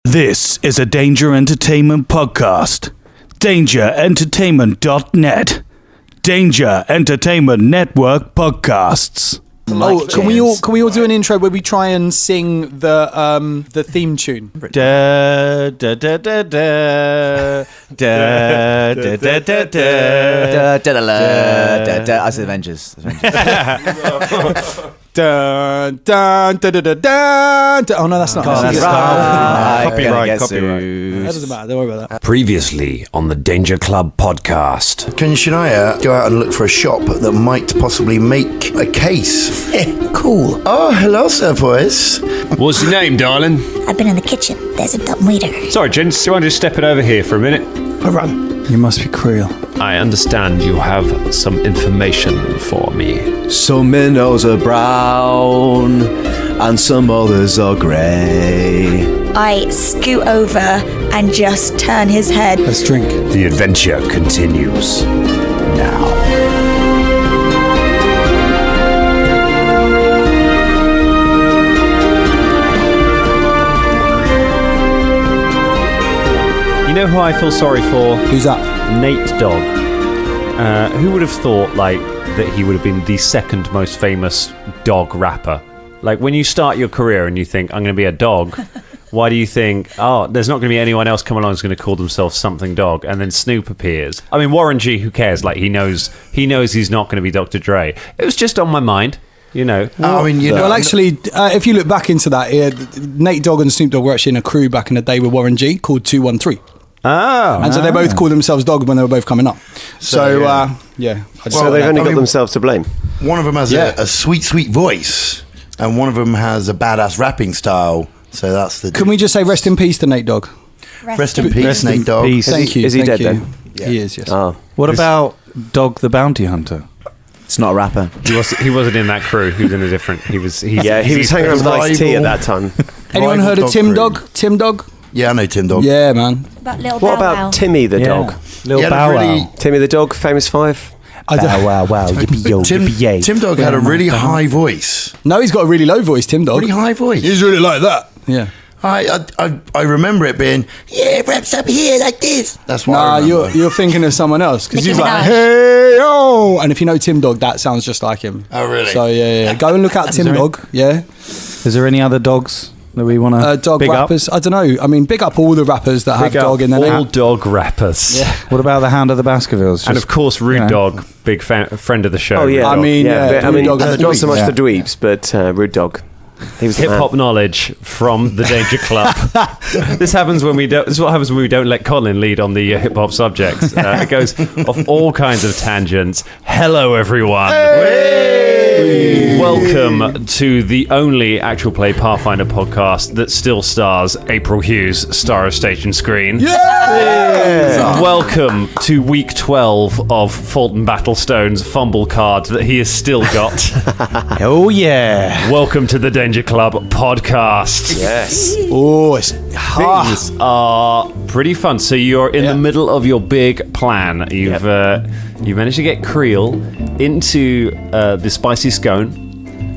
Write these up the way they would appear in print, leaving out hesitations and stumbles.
This is a Danger Entertainment podcast. DangerEntertainment.net. Danger Entertainment Network podcasts. Oh, can we all do an intro where we try and sing the theme tune? Da da da da da da da da da da. I said Avengers. Dun, dun, dun, dun, dun, dun. Oh no, that's not. Copyright. Copyright. That doesn't matter. Don't worry about that. Previously on the Danger Club podcast. Can Shania go out and look for a shop that might possibly make a case? Cool. Oh, hello, Sir Boys. What's your name, darling? I've been in the kitchen. There's a dumb waiter. Sorry, gents, do you want to just step it over here for a minute? I run. You must be Creel. I understand you have some information for me. Some minnows are brown and some others are grey. I scoot over and just turn his head. Let's drink. The adventure continues now. You know who I feel sorry for? Who's that? Nate Dogg. Who would have thought, that he would have been the second most famous dog rapper? Like, when you start your career and you think, I'm going to be a dog, why do you think, there's not going to be anyone else come along who's going to call themselves something dog? And then Snoop appears. I mean, Warren G, who cares? Like, he knows he's not going to be Dr. Dre. It was just on my mind. You know. Well, actually, if you look back into that, Nate Dogg and Snoop Dogg were actually in a crew back in the day with Warren G called 213. And so they both called themselves Dog when they were both coming up. So they've only got themselves to blame. One of them has a sweet, sweet voice, and one of them has a badass rapping style. So that's the. Can we just say rest in peace to Nate Dogg? Rest in peace, Nate Dogg. Thank you. Is he dead then? Yeah. He is, yes. Oh. What about Dog the Bounty Hunter? It's not a rapper. He wasn't in that crew. He was in a different. He was hanging around with Ice-T at that time. Anyone heard of Tim Dog? Tim Dog? Yeah, I know Tim Dog. Yeah, man. What about Timmy the dog? Little Bow Wow. Timmy the dog, Famous Five. Wow, yippee-yo, yippee-yay. Tim Dog had a really high voice. No, he's got a really low voice, Tim Dog. Really high voice. He's really like that. Yeah. I remember it being, raps up here like this. That's what I remember. you're thinking of someone else because he's Nicki like, Minaj. hey, yo. And if you know Tim Dog, that sounds just like him. Oh, really? So, yeah. Go and look out Tim Dog, yeah. Is there any other dogs that we want to dog big rappers? I don't know. I mean, big up all the rappers that have dog in their name. All dog rappers. Yeah. What about the Hound of the Baskervilles? And of course, Rude Dog, big friend of the show. Oh yeah, I mean, Rude Dog, not not so much Yeah. the dweebs, but Rude Dog. He was the Hip man. hop knowledge from the Danger Club. This happens when we don't. This is what happens when we don't let Colin lead on the hip hop subjects. It goes off all kinds of tangents. Hello, everyone. Welcome to the only actual play Pathfinder podcast that still stars April Hughes, star of Stage and Screen. Welcome to week 12 of Fulton Battlestone's fumble card that he has still got. Oh, yeah. Welcome to the Danger Club podcast. Yes. Oh, it's Things are pretty fun. So you're in the middle of your big plan. You've managed to get Creel into the spicy scone.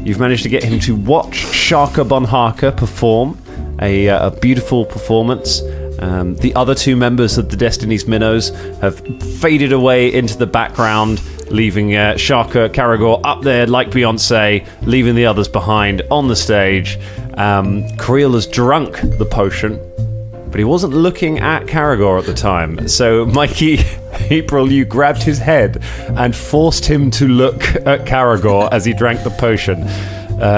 You've managed to get him to watch Shaka Bonhaka perform a beautiful performance. The other two members of the Destiny's Minnows have faded away into the background, leaving Shaka Caragor up there like Beyonce, leaving the others behind on the stage. Creel has drunk the potion, but he wasn't looking at Caragor at the time. So, Mikey, April, you grabbed his head and forced him to look at Caragor as he drank the potion.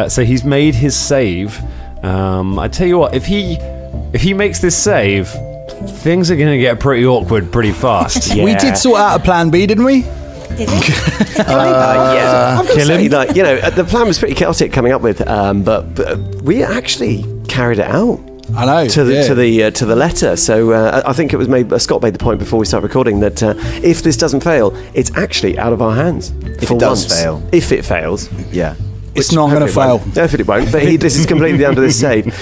So he's made his save. I tell you what, if he makes this save, things are going to get pretty awkward pretty fast. We did sort out a plan B, didn't we? Did it? Yeah, I'm gonna say, the plan was pretty chaotic coming up with, but we actually carried it out. I know to the letter. So I think it was Scott made the point before we start recording that if this doesn't fail, it's actually out of our hands. If it does fail. If it fails, Yeah. It's not going to fail. Definitely won't. But this is completely under this save.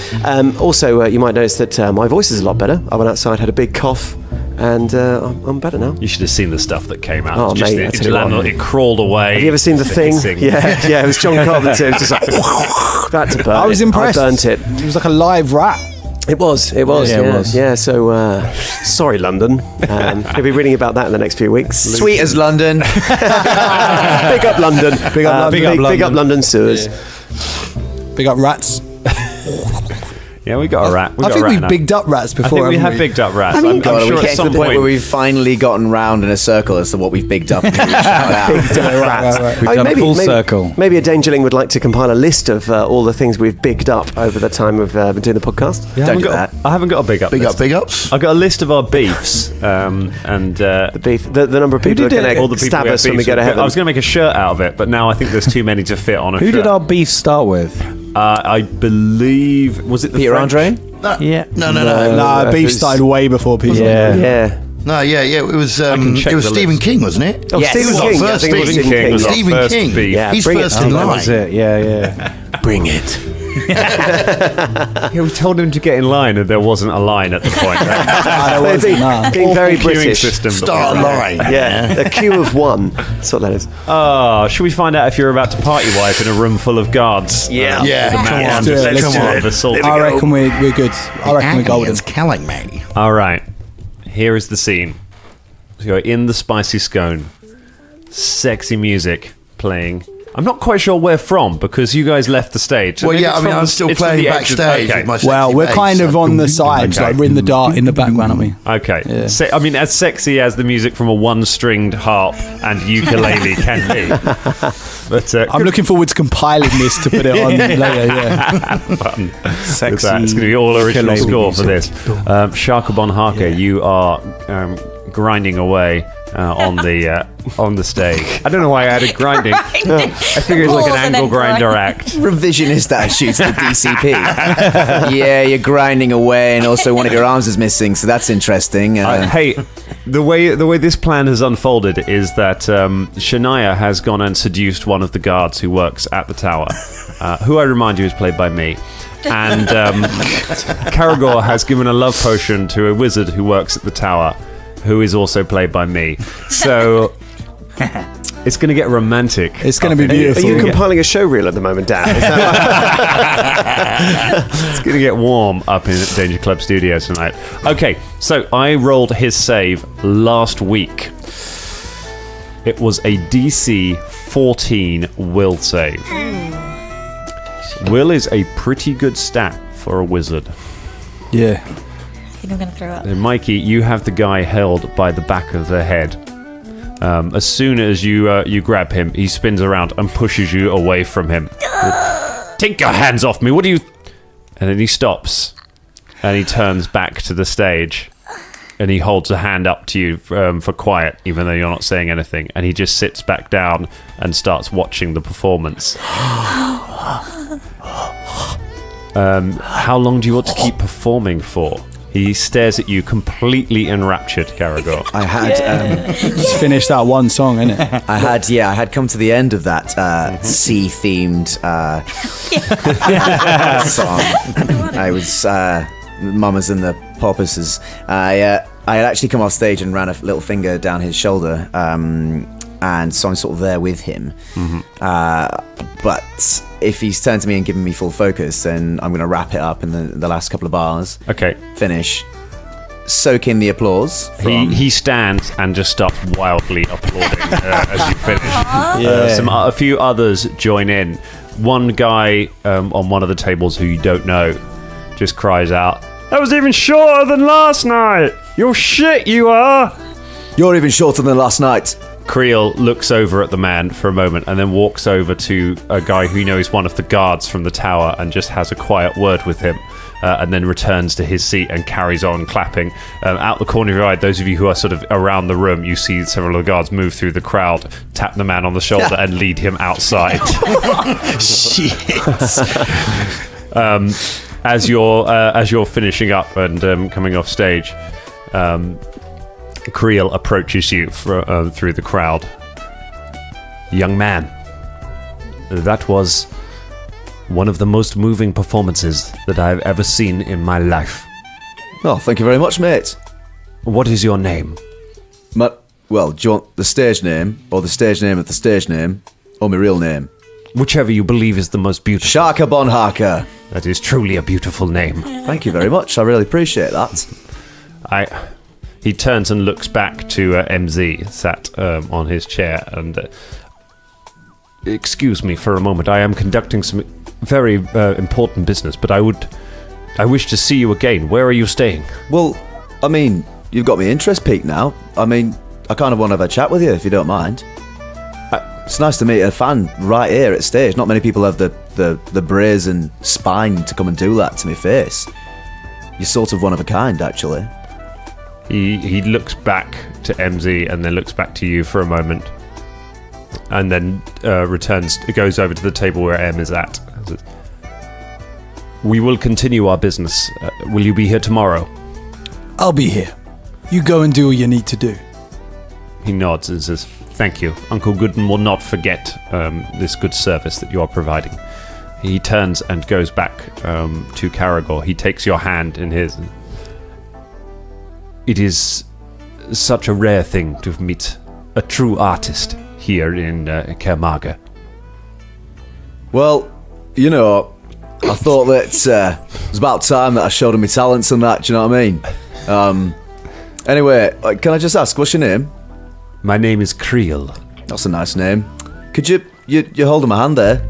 Also, you might notice that my voice is a lot better. I went outside, had a big cough, and I'm better now. You should have seen the stuff that came out. Oh, mate, It crawled away. Have you ever seen The Thing? Yeah, it was John Carpenter. It was just like, that's a burn. I was impressed. I burnt it. It was like a live rat. It was. Yeah, it was. Yeah, so sorry, London. You'll be reading about that in the next few weeks. Sweet as London. Big up London. Big up London. Big up London sewers. Big up rats. Yeah, we got a rat. I think we've bigged up rats before. I think we haven't have bigged up rats. I'm sure we at get to some the point where we've finally gotten round in a circle as to what we've bigged up. And who we shout out. Right. We've done a full circle. Maybe a Dangerling would like to compile a list of all the things we've bigged up over the time we've been doing the podcast. Yeah, Don't do that. I haven't got a big up Big list. up, big ups. I've got a list of our beefs and The beef, the number of people that are all going the to people stab we have us when we beefs go to with. heaven. I was going to make a shirt out of it, but now I think there's too many to fit on a shirt. Who did our beef start with? I believe was it the Peter French? Andre? Yeah. No. Nah, beef started way before Peter. Yeah. No, yeah. It was check it was the Stephen list. King, wasn't it? Oh, Yes. Stephen It was our King. I first think it was Stephen Stephen King. was our Stephen first King. beef. Yeah, He's bring it. first Oh, in That line. was it. Yeah. Bring it. Yeah, we told him to get in line, and there wasn't a line at the point. Being very Queuing British. system. Start a line. Yeah, a queue of one. That's what that is. Should we find out if you're about to party wipe in a room full of guards? Yeah. The man Let's do it, let's do it. of assault. I reckon we're good. I reckon we're golden. It's killing me. All right, here is the scene. So you're in the spicy scone, sexy music playing. I'm not quite sure where from because you guys left the stage. So Well, maybe yeah, it's I mean, from I'm the- still it's from playing the edge of- backstage okay. with my sexy Well, we're bass. kind of on the sides, Okay. like we're in the dark in the background, aren't we? Okay. Yeah. I mean, as sexy as the music from a one-stringed harp and ukulele can be. But I'm looking forward to compiling this to put it on later. Yeah. fun. Sexy With that. It's going to be all original ukulele score for this. Shaka Bonhaka, you are grinding away on the stage. I don't know why I added grinding. I figured it's like Pause an and angle then grinder grind. act. Revisionist attitude to the DCP. Yeah, you're grinding away, and also one of your arms is missing, so that's interesting. Hey, the way this plan has unfolded is that Shania has gone and seduced one of the guards who works at the tower, who I remind you is played by me. And Karagor has given a love potion to a wizard who works at the tower, who is also played by me. So it's going to get romantic. It's going to be Are beautiful. you compiling a show reel at the moment, Dan? Is that It's going to get warm up in Danger Club Studio tonight. Okay, so I rolled his save last week. It was a DC 14 will save. Will is a pretty good stat for a wizard. Yeah. I think I'm going to throw up. And Mikey, you have the guy held by the back of the head. As soon as you grab him, he spins around and pushes you away from him. Take your hands off me! What do you? And then he stops, and he turns back to the stage, and he holds a hand up to you for quiet, even though you're not saying anything. And he just sits back down and starts watching the performance. How long do you want to keep performing for? He stares at you completely enraptured, Karagor. I had, Just finished that one song, innit? I had come to the end of that sea-themed song. I was Mamas and the Porpoises. I had actually come off stage and ran a little finger down his shoulder, and so I'm sort of there with him. But if he's turned to me and given me full focus, then I'm going to wrap it up in the last couple of bars. Okay. Finish. Soak in the applause. He stands and just starts wildly applauding as you finish. A few others join in. One guy on one of the tables who you don't know just cries out, "That was even shorter than last night! You're shit, you are!" You're even shorter than last night. Creel looks over at the man for a moment and then walks over to a guy who knows one of the guards from the tower and just has a quiet word with him, and then returns to his seat and carries on clapping. Out the corner of your eye, those of you who are sort of around the room, you see several of the guards move through the crowd, tap the man on the shoulder and lead him outside. As you're finishing up and coming off stage, Creel approaches you through the crowd. Young man, that was one of the most moving performances that I've ever seen in my life. Oh, thank you very much, mate. What is your name? Well, do you want the stage name, or the stage name of the stage name, or my real name? Whichever you believe is the most beautiful. Shaka Bonhaka. That is truly a beautiful name. Thank you very much. I really appreciate that. He turns and looks back to MZ, sat on his chair, and excuse me for a moment. I am conducting some very important business, but I wish to see you again. Where are you staying? Well, I mean, you've got my interest peaked now. I mean, I kind of want to have a chat with you, if you don't mind. It's nice to meet a fan right here at stage. Not many people have the brazen spine to come and do that to my face. You're sort of one of a kind, actually. He looks back to MZ and then looks back to you for a moment, and then goes over to the table where M is at. We will continue our business. Will you be here tomorrow? I'll be here. You go and do what you need to do. He nods and says, "Thank you. Uncle Gooden will not forget this good service that you are providing." He turns and goes back to Caragor. He takes your hand in his. It is such a rare thing to meet a true artist here in Kermaga. Well, you know, I thought that it was about time that I showed him my talents and that, do you know what I mean? Anyway, can I just ask, what's your name? My name is Creel. That's a nice name. Could you hold him a hand there?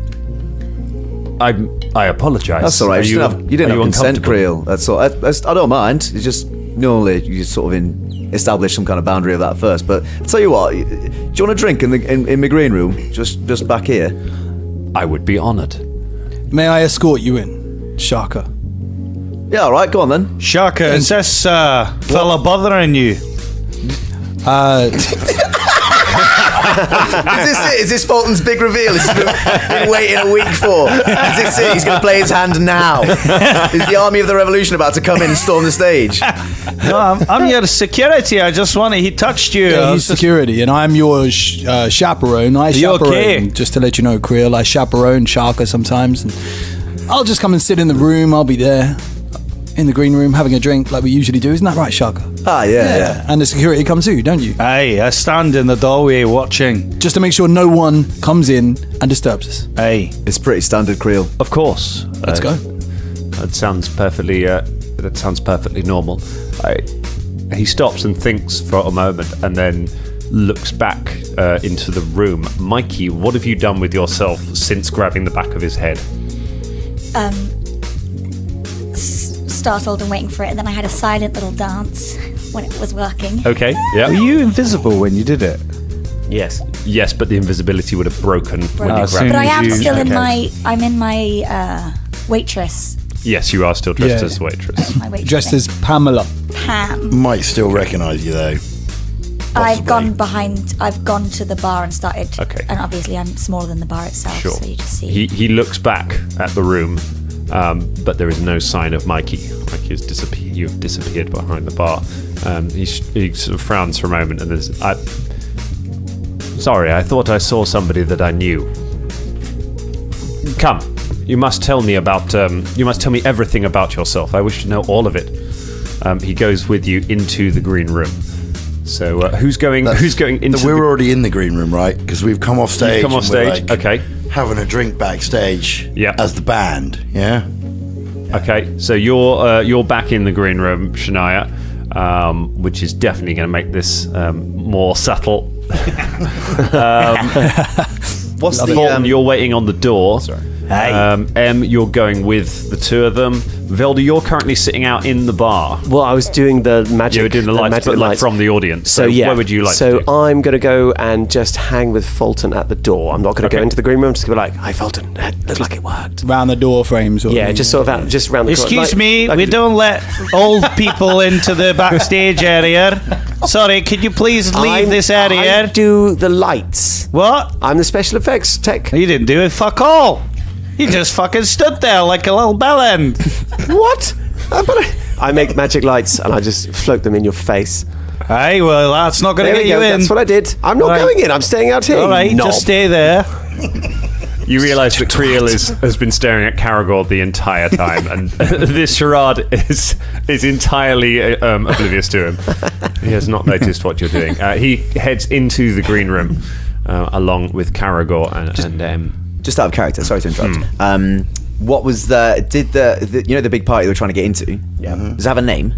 I apologise. That's all right. You didn't have consent, Creel. That's all. I don't mind. It's just normally you sort of establish some kind of boundary of that first. But I'll tell you what. Do you want a drink in my green room, just back here? I would be honoured. May I escort you in, Shaka? Yeah, all right. Go on then. Shaka, is this fella bothering you? Is this Fulton's big reveal? He's been waiting a week for. Is this it? He's going to play his hand now. Is the army of the revolution about to come in and storm the stage? No, I'm your security. I just wanted. He touched you. Yeah, he's security, and I'm your chaperone. I chaperone. Okay? Just to let you know, Creel, I chaperone Shaka sometimes. And I'll just come and sit in the room. I'll be there. In the green room, having a drink like we usually do. Isn't that right, Shaka? Ah, yeah. And the security comes too, don't you? Aye, I stand in the doorway watching. Just to make sure no one comes in and disturbs us. Aye. It's pretty standard, Creel. Of course. Let's go. That sounds perfectly normal. He stops and thinks for a moment and then looks back into the room. Mikey, what have you done with yourself since grabbing the back of his head? Startled and waiting for it, and then I had a silent little dance when it was working. Okay, yeah. Were you invisible when you did it? Yes. Yes, but the invisibility would have broken when you as grabbed soon But I am you- still in okay. I'm in my waitress. Yes, you are still dressed Yeah. as a waitress. My waitress Dressed thing. as Pamela. Pam. Might still recognise you though. I've gone to the bar and started. Okay. And obviously I'm smaller than the bar itself, Sure. so you just see. He looks back at the room, but there is no sign of Mikey. Mikey has disappeared. You've disappeared behind the bar. He sort of frowns for a moment and there's. Sorry, I thought I saw somebody that I knew. Come, you must tell me about. You must tell me everything about yourself. I wish to know all of it. He goes with you into the green room. So who's going into? We're already in the green room, right? Because we've come off stage. Come off and we're, stage. like, Okay. Having a drink backstage. Yeah. As the band. Yeah. Okay, so you're back in the green room, Shania, which is definitely going to make this more subtle. What's the Fulton, you're waiting on the door. Sorry. Em, you're going with the two of them. Velda, you're currently sitting out in the bar. Well, I was doing the magic. You were doing the lights, magic but like lights. from the audience. So yeah. where would you like So to do? I'm going to go and just hang with Fulton at the door. I'm not going to Okay. go into the green room. I'm just going to be like, "Hi, Fulton. That looked like it worked." Round the door frame, sort of Yeah, thing. just sort of out, just round the corner. Excuse Like- me, like- we don't let old people into the backstage area. Sorry, could you please leave this I area? do the lights. What? I'm the special effects tech. You didn't do it, fuck all. You just fucking stood there like a little bellend. What? I make magic lights and I just float them in your face. Aye, well, that's not going There to we get you go. in. That's what I did. I'm not All right. going in. I'm staying out here. All right, knob. just stay there. You realise that Creel has been staring at Caragor the entire time, and this charade is entirely oblivious to him. He has not noticed what you're doing. He heads into the green room along with Caragor and Just out of character, sorry to interrupt. What was did the you know the big party they were trying to get into? Yeah. Does it have a name?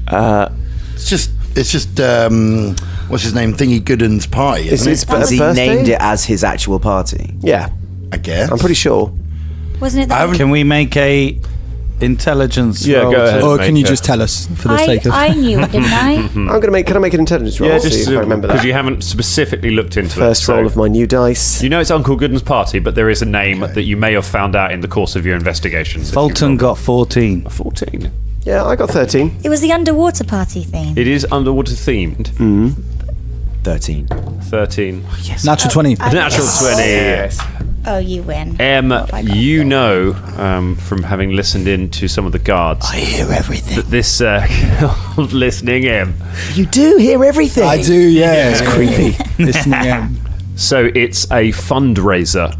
It's just what's his name? Thingy Gooden's party. Isn't it? Has he named it as his actual party? Yeah, I guess. I'm pretty sure. Wasn't it that? Can we make a intelligence roll? go ahead. Or can you just tell us for the sake of? I knew it, didn't I? Can I make an intelligence roll? Yeah, See just if I remember that. because you haven't specifically looked into First it. So roll of my new dice. you know it's Uncle Gooden's party, but there is a name that you may have found out in the course of your investigations. Fulton got 14. 14. Yeah, I got 13. It was the underwater party theme. It is underwater themed. 13. 13. Natural 20. Natural 20. Oh, you win. You know from having listened in to some of the guards I hear everything. that this listening in. You do hear everything. I do, yeah. It's creepy. Listening in. So it's a fundraiser.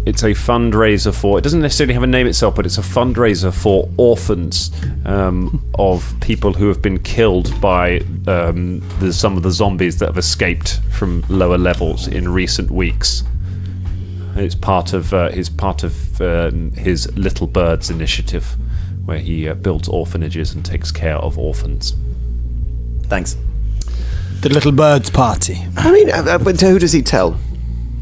It's a fundraiser for. It doesn't necessarily have a name itself, but it's a fundraiser for orphans of people who have been killed by some of the zombies that have escaped from lower levels in recent weeks. It's part of his Little Birds initiative, where he builds orphanages and takes care of orphans. Thanks. The Little Birds party. I mean, but who does he tell?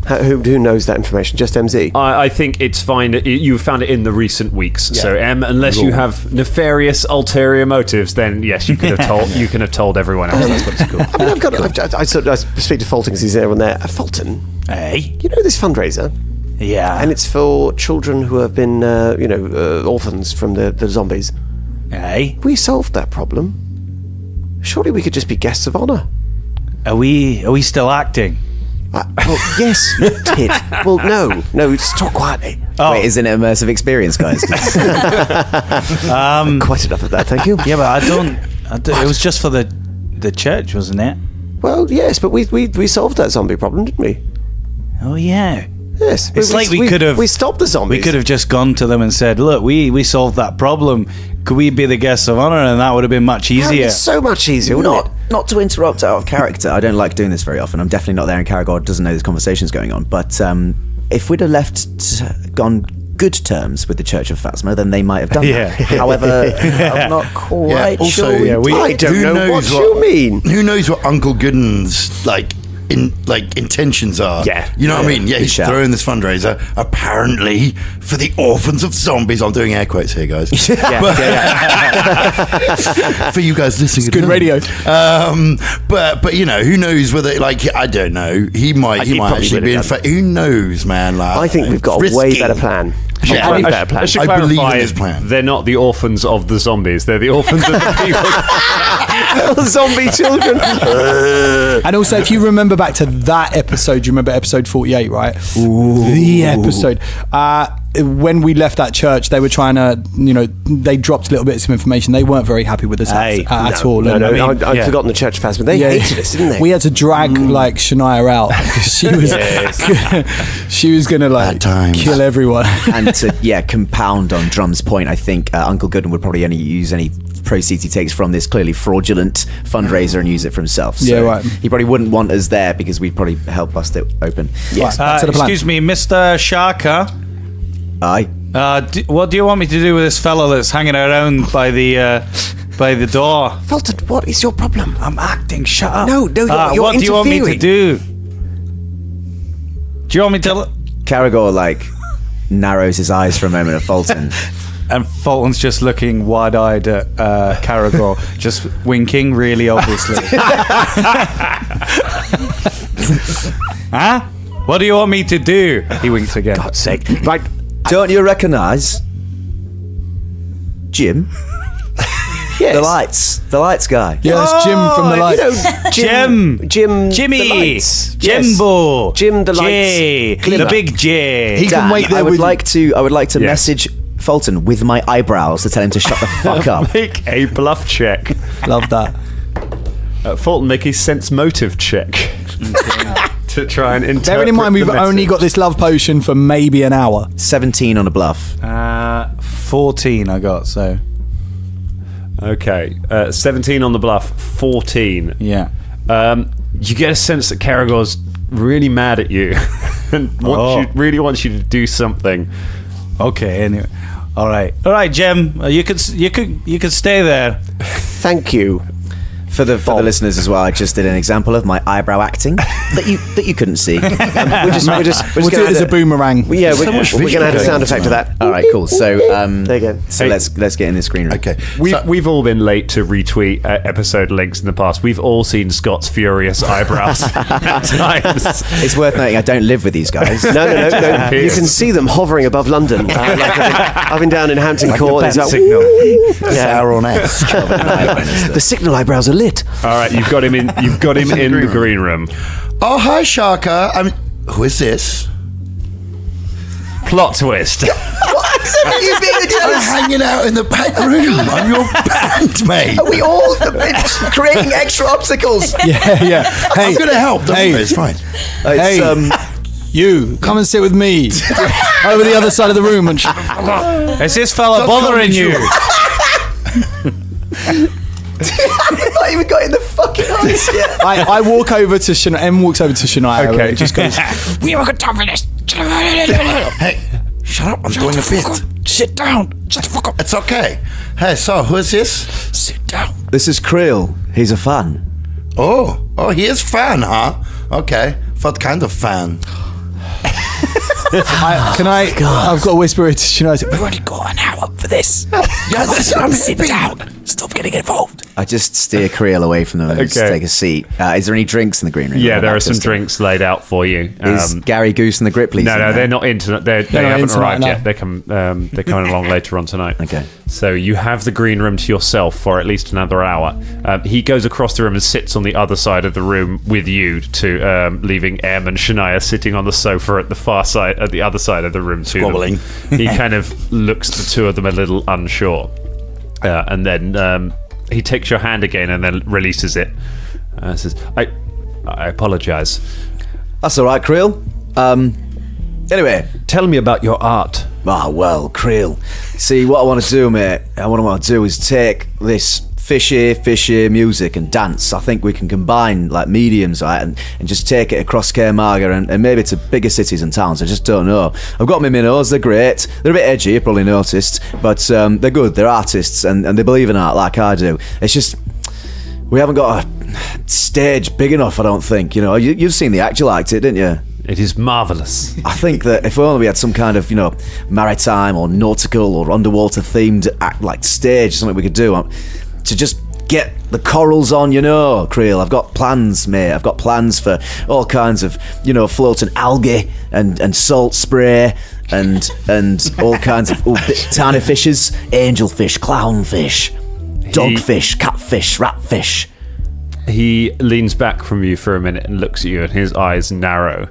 Who knows that information? Just MZ? I think it's fine. You found it in the recent weeks. Yeah. So unless you have nefarious ulterior motives, then yes, you could have told. You can have told everyone else. That's what it's called. I mean, I speak to Fulton because he's there and there. Fulton, Hey? you know this fundraiser, Yeah. and it's for children who have been, orphans from the zombies. Hey? We solved that problem. Surely we could just be guests of honor. Are we still acting? Well, yes, tit. Well, no, just talk quietly. Wait, isn't it an immersive experience, guys? Quite enough of that, thank you. Yeah, but I don't. It was just for the church, wasn't it? Well, yes, but we solved that zombie problem, didn't we? Oh yeah. Yes. It's like we could have. We stopped the zombies. We could have just gone to them and said, "Look, we solved that problem. Could we be the guests of honor?" And that would have been much easier. It's so much easier, wouldn't it? Not to interrupt out of character. I don't like doing this very often. I'm definitely not there, and Caragor doesn't know this conversation's going on. But if we'd have gone good terms with the Church of Phasma, then they might have done that. However, I'm not quite also, sure. I don't know what you mean. Who knows what Uncle Gooden's intentions are? Yeah. You know what I mean? Yeah, he's shout. throwing this fundraiser apparently for the orphans of zombies. I'm doing air quotes here, guys. For you guys listening, Good radio. But you know, who knows whether I don't know. He might actually be in fact. Who knows, man? Like, I think we've got a way better plan. Yeah. Way better plan. I should I believe in clarify, this plan. They're not the orphans of the zombies. They're the orphans of the people. Zombie children. And also, if you remember back to that episode, you remember episode 48, right? The episode. When we left that church, they were trying to, they dropped little bits of information. They weren't very happy with us at all. No, And I'd forgotten the Church of Phasma. They hated us, didn't they? We had to drag Shania out because she was gonna Bad times. kill everyone. And to compound on Drum's point, I think Uncle Gooden would probably only use any proceeds he takes from this clearly fraudulent fundraiser and use it for himself. So Yeah, right. He probably wouldn't want us there because we'd probably help bust it open. Yes, back to the plan. Excuse me, Mr. Sharka. Aye. What do you want me to do with this fellow that's hanging around by the door? Fulton, what is your problem? I'm acting. Shut up. No, you're what do you want me to interfering. do? Do you want me to? Caragor narrows his eyes for a moment at Fulton. And Fulton's just looking wide-eyed at Caragor, just winking really obviously. Huh? What do you want me to do? He winks again. God's sake. Right. Don't you recognise Jim? Yes. The lights guy. Yeah, that's Jim from the lights. Jimmy, the lights. Jimbo, Yes. Jim the J, lights. the big J. He can Dan, wait there I would with like to message Fulton with my eyebrows to tell him to shut the fuck up. Make a bluff check. Love that. Fulton, make a sense motive check to try and interpret. Bearing in mind, we've the only got message. this love potion for maybe an hour. 17 on a bluff. 14 I got, so Okay, 17 on the bluff, 14. yeah. You get a sense that Caragor's really mad at you and really wants you to do something. Okay. Anyway, all right, Jim. You could stay there. Thank you. For the listeners as well, I just did an example of my eyebrow acting that you couldn't see. We'll do it as a boomerang. Yeah, we're going to add a sound effect to that. All right, cool. So there you go. So let's get in this green room. Okay. We've all been late to retweet episode links in the past. We've all seen Scott's furious eyebrows at times. It's worth noting I don't live with these guys. No. You can see them hovering above London. I've been down in Hampton Court. The signal. The signal eyebrows are lit. All right, you've got him in the green room. Oh, hi, Shaka. Who is this? Plot twist. I'm hanging out in the back room. I'm your bandmate. We all creating extra obstacles. Yeah. Hey, I'm going to help. Don't worry, it's fine. You come and sit with me over the other side of the room. And Is this fella bothering you? I've not even got in the fucking eyes yet. I walk over to Shania. Em walks over to Shania. Okay. And just goes, We haven't got time for this. Hey, shut up. I'm doing a bit. Sit down. Shut the fuck up. It's okay. Hey, so who is this? Sit down. This is Creel. He's a fan. Oh, he is fan, huh? Okay. What kind of fan? I've got to whisper it to Shania. We've already got an hour for this. Yeah, that's what I'm Sit down. Stop getting involved. I just steer Creel away from them and just take a seat. Is there any drinks in the green room? Yeah, there are some drinks laid out for you. Is Gary Goose and the Grippleys? No, they're not into. They haven't into arrived that, yet. no. They're coming along later on tonight. Okay. So you have the green room to yourself for at least another hour. He goes across the room and sits on the other side of the room with you, leaving Em and Shania sitting on the sofa at the far side, at the other side of the room to Squabbling. them. He kind of looks at the two of them a little unsure, and then he takes your hand again and then releases it. Says, "I apologize." That's all right, Creel. Anyway, Tell me about your art. well, Creel. See, what I want to do, mate, what I want to do is take this fishy music and dance. I think we can combine like mediums, right, and just take it across Cairmarga and maybe to bigger cities and towns. I just don't know. I've got my minnows, they're great. They're a bit edgy, you probably noticed, but they're good, they're artists and they believe in art like I do. It's just, we haven't got a stage big enough, I don't think. You know, you've seen the act, you liked it, didn't you? It is marvelous. I think that if only we had some kind of, maritime or nautical or underwater themed act, like stage, something we could do to just get the corals on, Creel. I've got plans, mate. I've got plans for all kinds of, floating algae and salt spray and all kinds of tiny fishes, angelfish, clownfish, dogfish, catfish, ratfish. He leans back from you for a minute and looks at you, and his eyes narrow,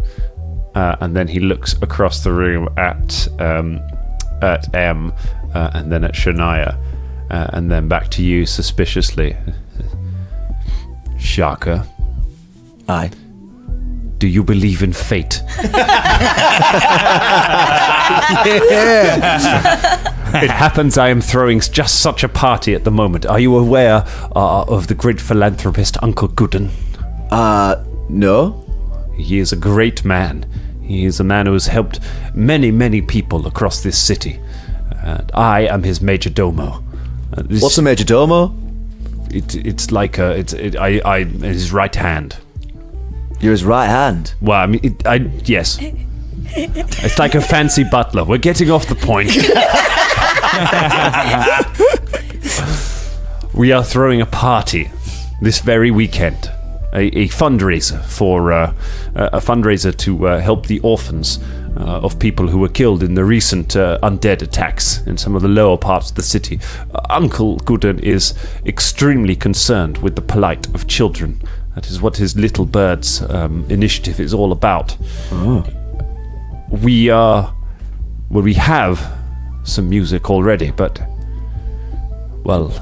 and then he looks across the room at Em, and then at Shania, and then back to you suspiciously. Shaka. Aye. Do you believe in fate? It happens I am throwing just such a party at the moment. Are you aware of the great philanthropist Uncle Bugden? No. He is a great man. He is a man who has helped many, many people across this city. And I am his major domo. What's a major domo? It's like his right hand. You're his right hand. Well, I mean, yes. It's like a fancy butler. We're getting off the point. We are throwing a party this very weekend. A fundraiser for a fundraiser to help the orphans of people who were killed in the recent undead attacks in some of the lower parts of the city. Uncle Bugden is extremely concerned with the plight of children. That is what his Little Birds initiative is all about. Oh. We have some music already, but, well,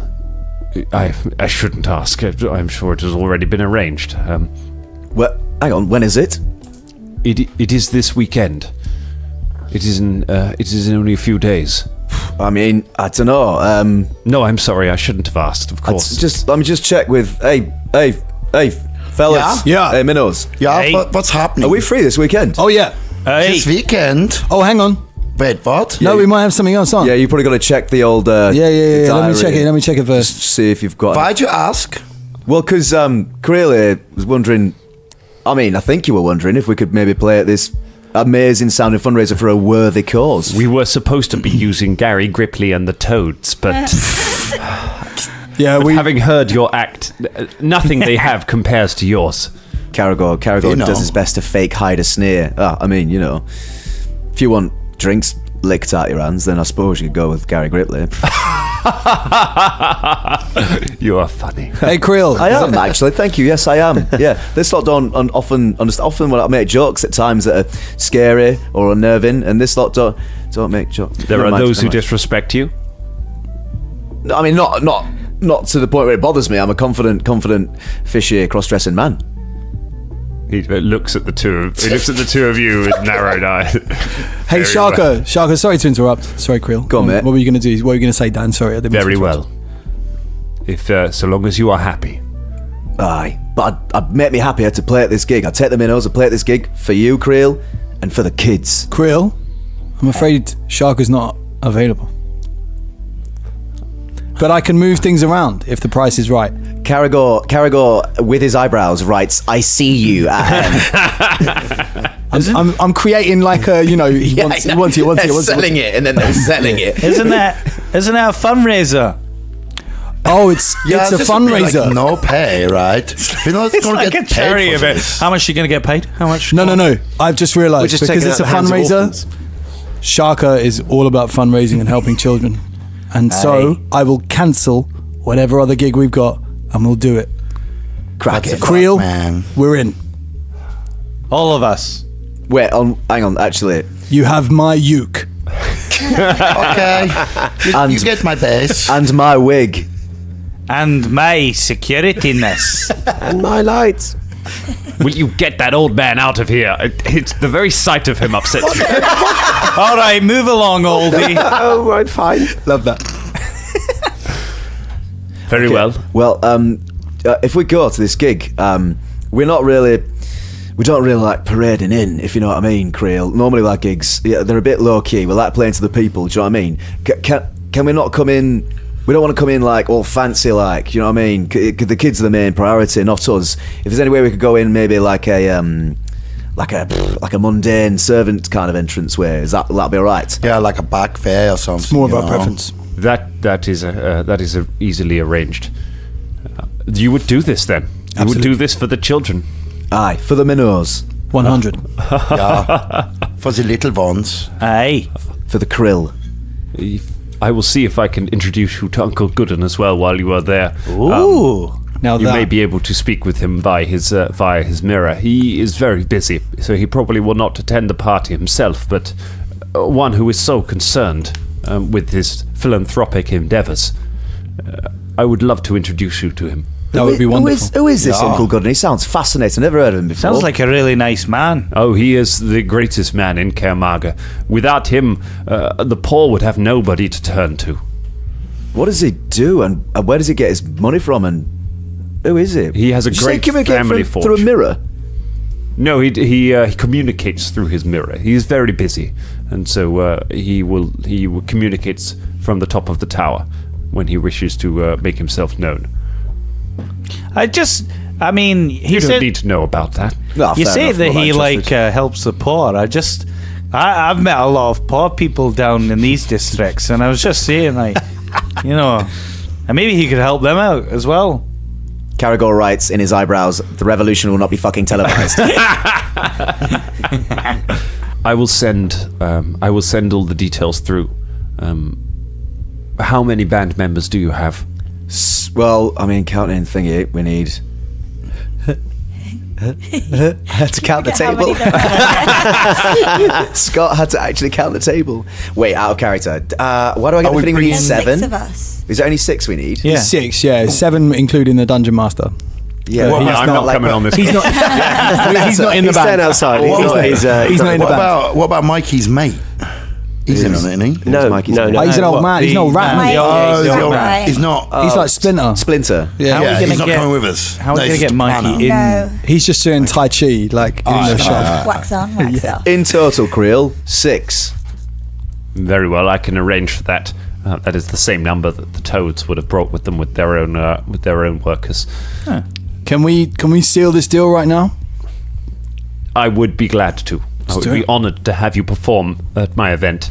I shouldn't ask. I'm sure it has already been arranged. Well, hang on. When is it? It is this weekend. It is in only a few days. I mean, I don't know. No, I'm sorry. I shouldn't have asked. Of course. Let me just check with. Hey, fellas. Yeah. Hey, minnows. Yeah, Hey. what's happening? Are we free this weekend? Oh, yeah. This weekend? Oh, hang on. Wait, what? No, we might have something else on. Yeah, you probably got to check the old. Yeah. Let me check it. Let me check it Just first. see if you've got. Why'd you ask? Well, because Creel was wondering. I mean, I think you were wondering if we could maybe play at this amazing sounding fundraiser for a worthy cause. We were supposed to be using Gary Gripley and the Toads, but Yeah, having heard your act, nothing they have compares to yours. Caragor You know. does his best to fake hide a sneer. I mean, you know, if you want drinks licked out your hands, then I suppose you could go with Gary Gripley. You are funny. Hey, Creel. I am actually. Thank you. Yes, I am. Yeah, this lot don't often when I make jokes at times that are scary or unnerving, and this lot don't make jokes. There are those who disrespect you. No, I mean, not to the point where it bothers me. I'm a confident, fishy, cross-dressing man. He looks at the two. He looks at the two of you with narrowed eyes. Hey, Very Sharko. Sharko, sorry to interrupt. Sorry, Creel. Go on, mate. What were you going to do? What were you going to say, Dan? Sorry, I didn't mean to Very interrupt. well. If so long as you are happy. Aye, but I'd make me happier to play at this gig. I'd take the minnows and play at this gig for you, Creel, and for the kids. Creel, I'm afraid Sharko's not available. But I can move things around if the price is right. Caragor, with his eyebrows, writes, "I see you." I'm creating like a, he wants it. Selling it, and then they're selling it. Isn't that a fundraiser? Oh, it's a this would be fundraiser. like no pay, right? We're not It's going like to a get paid charity for event. this. How much are you going to get paid? How much? No. I've just realised We're just because taking it's a out the hands of fundraiser. orphans. Sharka is all about fundraising and helping children, and so I will cancel whatever other gig we've got, and we'll do it. Crack That's it. a Creel, man. we're in. All of us. Wait, hang on. Actually, You have my uke. Okay. And- you get my base. and my wig. And my security-ness. And my lights. Will you get that old man out of here? It's the very sight of him upsets me. All right, move along, oldie. Oh, right, fine. Love that. Very well. Well, if we go to this gig, we don't really like parading in, if you know what I mean, Creel. Normally our gigs, they're a bit low key. We like playing to the people. Do you know what I mean? Can we not come in? We don't want to come in like all fancy, like, you know what I mean? The kids are the main priority, not us. If there's any way we could go in, maybe like a mundane servant kind of entrance way, that'd be all right. Yeah, like a back fair or something. It's more of you our know. preference. That is easily arranged. You would do this then. You would Absolutely. do this for the children. Aye, for the minnows, 100. Yeah. For the little ones. Aye. for the krill. I will see if I can introduce you to Uncle Gooden as well while you are there. Ooh. Now You that may be able to speak with him via his mirror. He is very busy, so he probably will not attend the party himself, but one who is so concerned with his philanthropic endeavors. I would love to introduce you to him. that would be wonderful. Who is this Uncle Gooden? He sounds fascinating. Never heard of him before. Sounds like a really nice man. Oh, he is the greatest man in Kermaga. Without him, the poor would have nobody to turn to. What does he do, and where does he get his money from, and who is he? He has a Did you say great communicate family through a fortune. mirror? No, he communicates through his mirror. He is very busy, and so he communicates from the top of the tower when he wishes to make himself known. I mean, he You said don't need to know about that. No, you fair say enough, that I'm not he interested. helps the poor. I've met a lot of poor people down in these districts, and I was just saying, and maybe he could help them out as well. Caragor writes in his eyebrows, "The revolution will not be fucking televised." I will send all the details through. How many band members do you have? Well, I mean, counting thingy, we need. Had to count the How many table. there Scott had to actually count the table. Wait, out of character. Why do I get the feeling we need There's 7? 6 of us. Is there only 6 we need? Yeah. 6, 7 including the dungeon master. Yeah, Well, he's I'm not not like- coming on this. He's not. He's not in the He's staying band. outside. He's What not, was he's, He's not in the What band. about Mikey's mate? He's in on it, isn't he? no, Mikey's no, name? no. Oh, he's an old man. He's an old rat. Mike. isn't Oh, Yeah, the old- right. he's not. He's like Splinter. Splinter. Yeah. How are we yeah, gonna he's not get- coming with us. How are we No, going to he's get just Mikey Banner. in? No. He's just doing Tai Chi, like in the shop. Wax on, wax off. In total, Creel, 6. Very well, I can arrange for that. That is the same number that the Toads would have brought with them with their own workers. Huh. Can we seal this deal right now? I would be glad to. I would be honoured to have you perform at my event.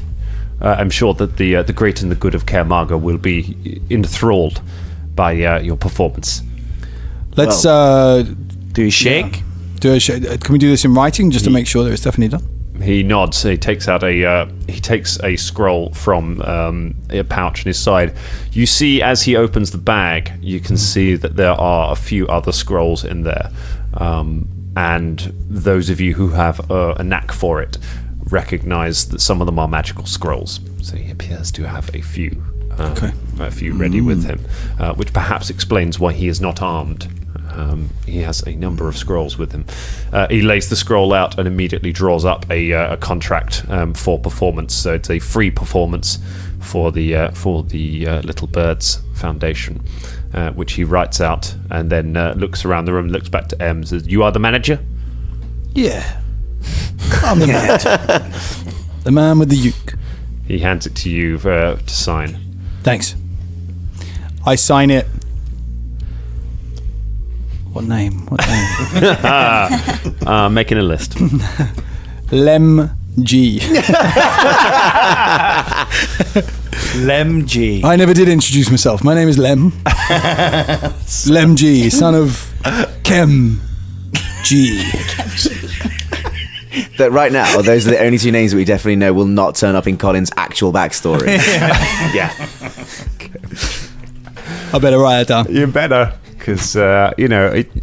I'm sure that the great and the good of Kaer Marga will be enthralled by your performance. Let's do a shake. Can we do this in writing just to make sure that it's definitely done? He nods. He takes out a scroll from a pouch on his side. You see, as he opens the bag, you can see that there are a few other scrolls in there. And those of you who have a knack for it recognize that some of them are magical scrolls. So he appears to have a few ready with him, which perhaps explains why he is not armed. He has a number of scrolls with him. He lays the scroll out and immediately draws up a contract for performance. So it's a free performance for the Little Birds Foundation, which he writes out and then looks around the room, looks back to M, says, "You are the manager?" Yeah, I'm the manager. The man with the uke. He hands it to you to sign. Thanks. I sign it. What name? Making a list. Lem G. Lem G. I never did introduce myself. My name is Lem. Lem G, son of Kem G. That right now, those are the only two names that we definitely know will not turn up in Colin's actual backstory. Yeah. I better write it down. You better. Because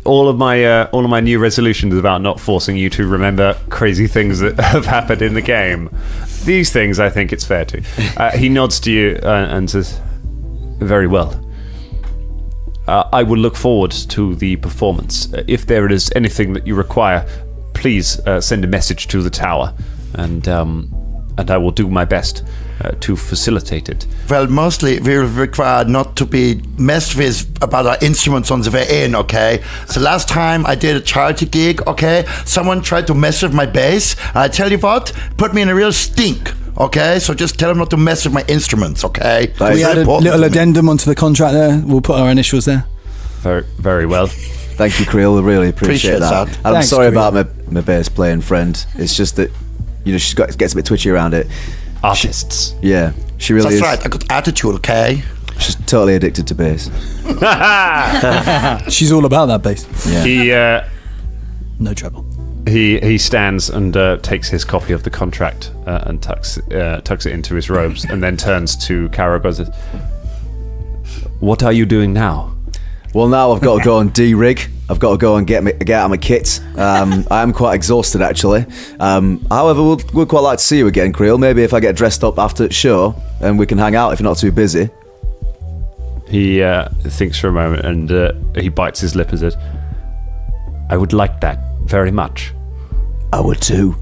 all of my new resolutions is about not forcing you to remember crazy things that have happened in the game. These things, I think it's fair to. He nods to you and says, "Very well. I will look forward to the performance. If there is anything that you require, please send a message to the tower, and I will do my best to facilitate it." Well, mostly we will require not to be messed with about our instruments on the way in, okay? So last time I did a charity gig, okay? Someone tried to mess with my bass. I tell you what, put me in a real stink, okay? So just tell them not to mess with my instruments, okay? We add a little addendum onto the contract there. We'll put our initials there. Very, very well. Thank you, Creel. We really appreciate that. And I'm Thanks, sorry Creel. about my bass playing friend. It's just that, she gets a bit twitchy around it. Artists. She really That's is. right, I got attitude, okay? She's totally addicted to bass. She's all about that bass. Yeah. No trouble. He stands and takes his copy of the contract and tucks it into his robes, and then turns to Karagos and says, "What are you doing now?" Well, now I've got to go and de-rig. I've got to go and get out of my kit. I am quite exhausted, actually. However, we'd quite like to see you again, Creel. Maybe if I get dressed up after the show, and we can hang out if you're not too busy. He thinks for a moment, and he bites his lip and says, "I would like that very much." I would too.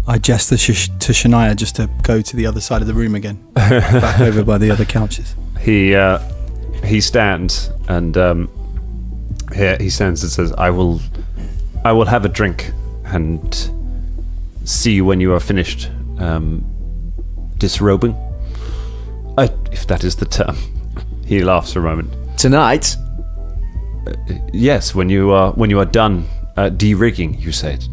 I gesture to Shania just to go to the other side of the room again, back over by the other couches. He stands and he stands and says, I will have a drink and see you when you are finished disrobing, if that is the term." He laughs for a moment. Tonight? Yes, when you are done de-rigging, you said.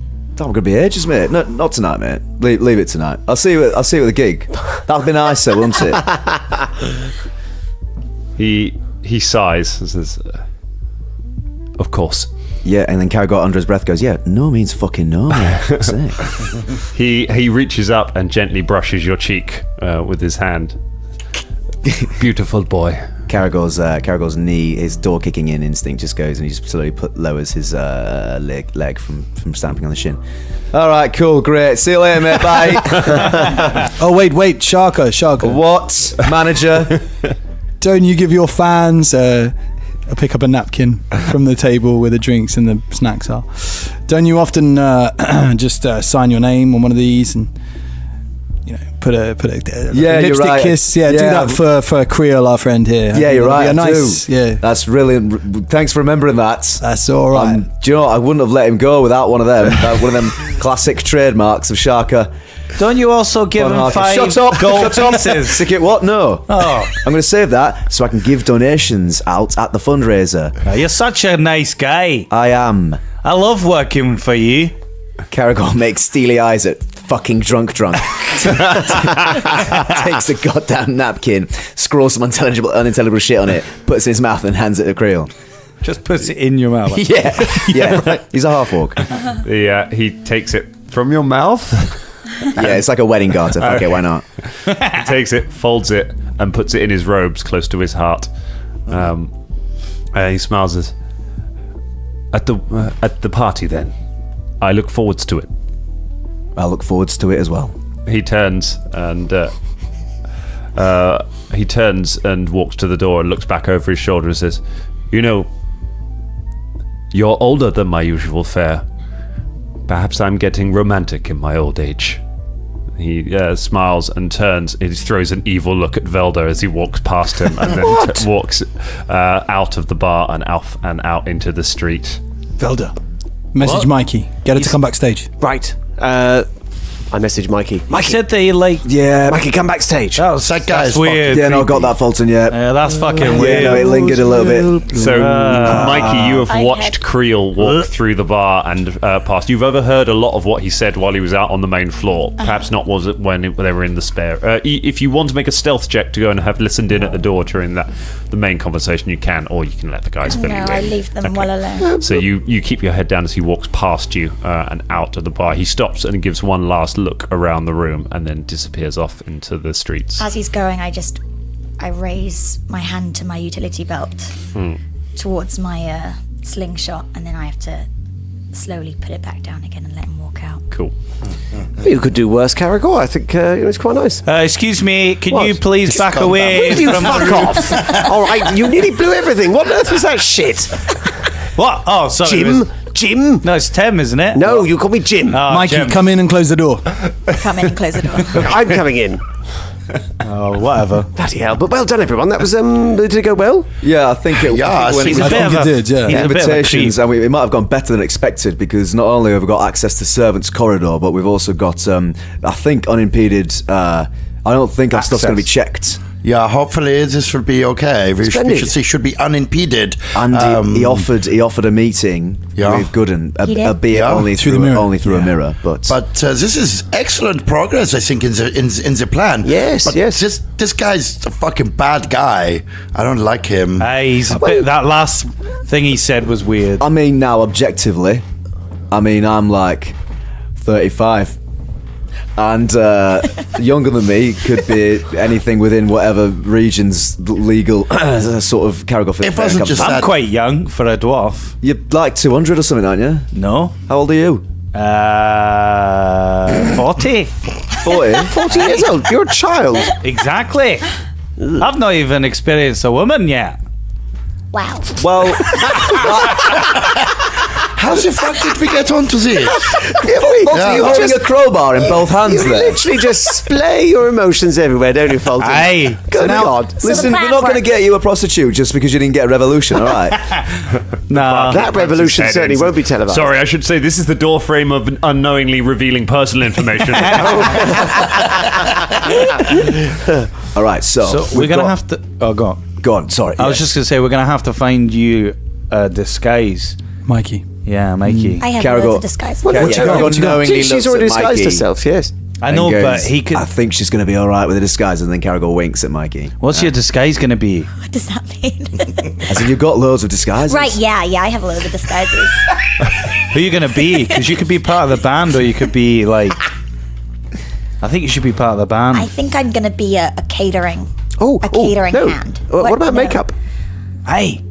I'm gonna be ages, mate. No, not tonight, mate. Leave it tonight. I'll see you at the gig. That'll be nicer, won't it? He sighs and says, "Of course." Yeah, and then Karagos under his breath goes, "Yeah, no means fucking no, mate." Fuck's sake. He reaches up and gently brushes your cheek with his hand. "Beautiful boy." Karagos' knee, his door kicking in instinct just goes, and he just slowly lowers his leg from stamping on the shin. All right, cool, great. See you later, mate. Bye. Oh wait, Sharka. What, manager? Don't you give your fans pick up a napkin from the table where the drinks and the snacks are? Don't you often just sign your name on one of these and put a Yeah, you're lipstick right. kiss. Yeah, do Yeah. that for Creel, our friend here. Yeah, you're right. Yeah, I nice. do. Yeah, That's really. Thanks for remembering that. that's all right. Do you know what? I wouldn't have let him go without one of them. One of them classic trademarks of Sharka. Don't you also give him 5 Shut up! gold Shut up! pieces? Stick it what? No. Oh, I'm going to save that so I can give donations out at the fundraiser. you're such a nice guy. I am. I love working for you. Caragor makes steely eyes at fucking drunk. Takes a goddamn napkin, scrawls some unintelligible shit on it, puts it in his mouth and hands it to Creel. Just puts it in your mouth. Yeah. He's a half orc. He takes it from your mouth. Yeah, it's like a wedding garter. Fuck it, why not? He takes it, folds it, and puts it in his robes close to his heart. He smiles as, at the party then. I look forwards to it. I look forwards to it as well. He turns and walks to the door and looks back over his shoulder and says, "You know, you're older than my usual fare. Perhaps I'm getting romantic in my old age." He smiles and turns. He throws an evil look at Velda as he walks past him, and then walks out of the bar and out into the street. Velda, message Mikey. Get her to come backstage. Right. I messaged Mikey. Mikey said they Mikey, come backstage. That guy is weird. Yeah, no, I got that, Fulton, yeah. That's fucking Yeah, weird. no, it lingered a little bit. So, Mikey, you have I watched had- Creel walk through the bar and past. You've overheard a lot of what he said while he was out on the main floor. Perhaps not was it when they were in the spare. If you want to make a stealth check to go and have listened in at the door during the main conversation, you can, or you can let the guys fill you No, in. I leave them well alone. So you keep your head down as he walks past you and out of the bar. He stops and gives one last look around the room and then disappears off into the streets. As he's going, I raise my hand to my utility belt towards my slingshot, and then I have to slowly put it back down again and let him walk out. Cool. You could do worse, Caragor. I think it's quite nice. Excuse me, can What? you please back calm away Will you from fuck the off? All right, you nearly blew everything. What on earth was that shit? What? Oh, sorry. Jim? No, it's Tim, isn't it? No, you call me Jim. Oh, Mikey, Jim. come in and close the door. Come in and close the door. I'm coming in. Oh, whatever. Bloody hell. But well done, everyone. That was, did it go well? Yeah, I think it. Yeah, I think He's when a it bit of think a, it did, yeah. he's a bit of a invitations, creep. and it might have gone better than expected because not only have we got access to servants' corridor, but we've also got, I think, unimpeded. I don't think our stuff's going to be checked. Yeah, hopefully this will be okay. We Splendid. should say should be unimpeded. And he offered a meeting Yeah. with Gooden, He did? albeit Yeah. only Through through the mirror. a mirror. But this is excellent progress, I think, in the plan. Yes, but yes. This guy's a fucking bad guy. I don't like him. He's a bit, that last thing he said was weird. I mean, now objectively, I'm like 35. And younger than me could be anything within whatever region's legal sort of Caragor. It wasn't just I'm that. quite young for a dwarf. You're like 200 or something, aren't you? No. How old are you? 40. 40. 40 years old. You're a child. Exactly. I've not even experienced a woman yet. Wow. Well, How the fuck did we get onto this? are you holding a crowbar in both hands You there? literally just splay your emotions everywhere, don't you, Fulton? Aye. Good God. Listen, the we're not going to plan get you a prostitute just because you didn't get a revolution, all right? Nah. That revolution certainly won't be televised. Sorry, I should say this is the door frame of unknowingly revealing personal information. All right, so So we're going to have to... Oh, go on. Go on, sorry. I was just going to say, we're going to have to find you a disguise. Mikey. Yeah, Mikey. I have Caragor. loads of disguise. What Caragor you got? Caragor knowingly She's looks already at disguised Mikey herself, yes. I know, and but goes, he could... I think she's going to be all right with a disguise, and then Caragor winks at Mikey. What's your disguise going to be? What does that mean? As in, you've got loads of disguises. Right, yeah, I have loads of disguises. Who are you going to be? Because you could be part of the band, or you could be like... I think you should be part of the band. I think I'm going to be a catering. Oh, A catering no. hand. What about No. makeup? Hey.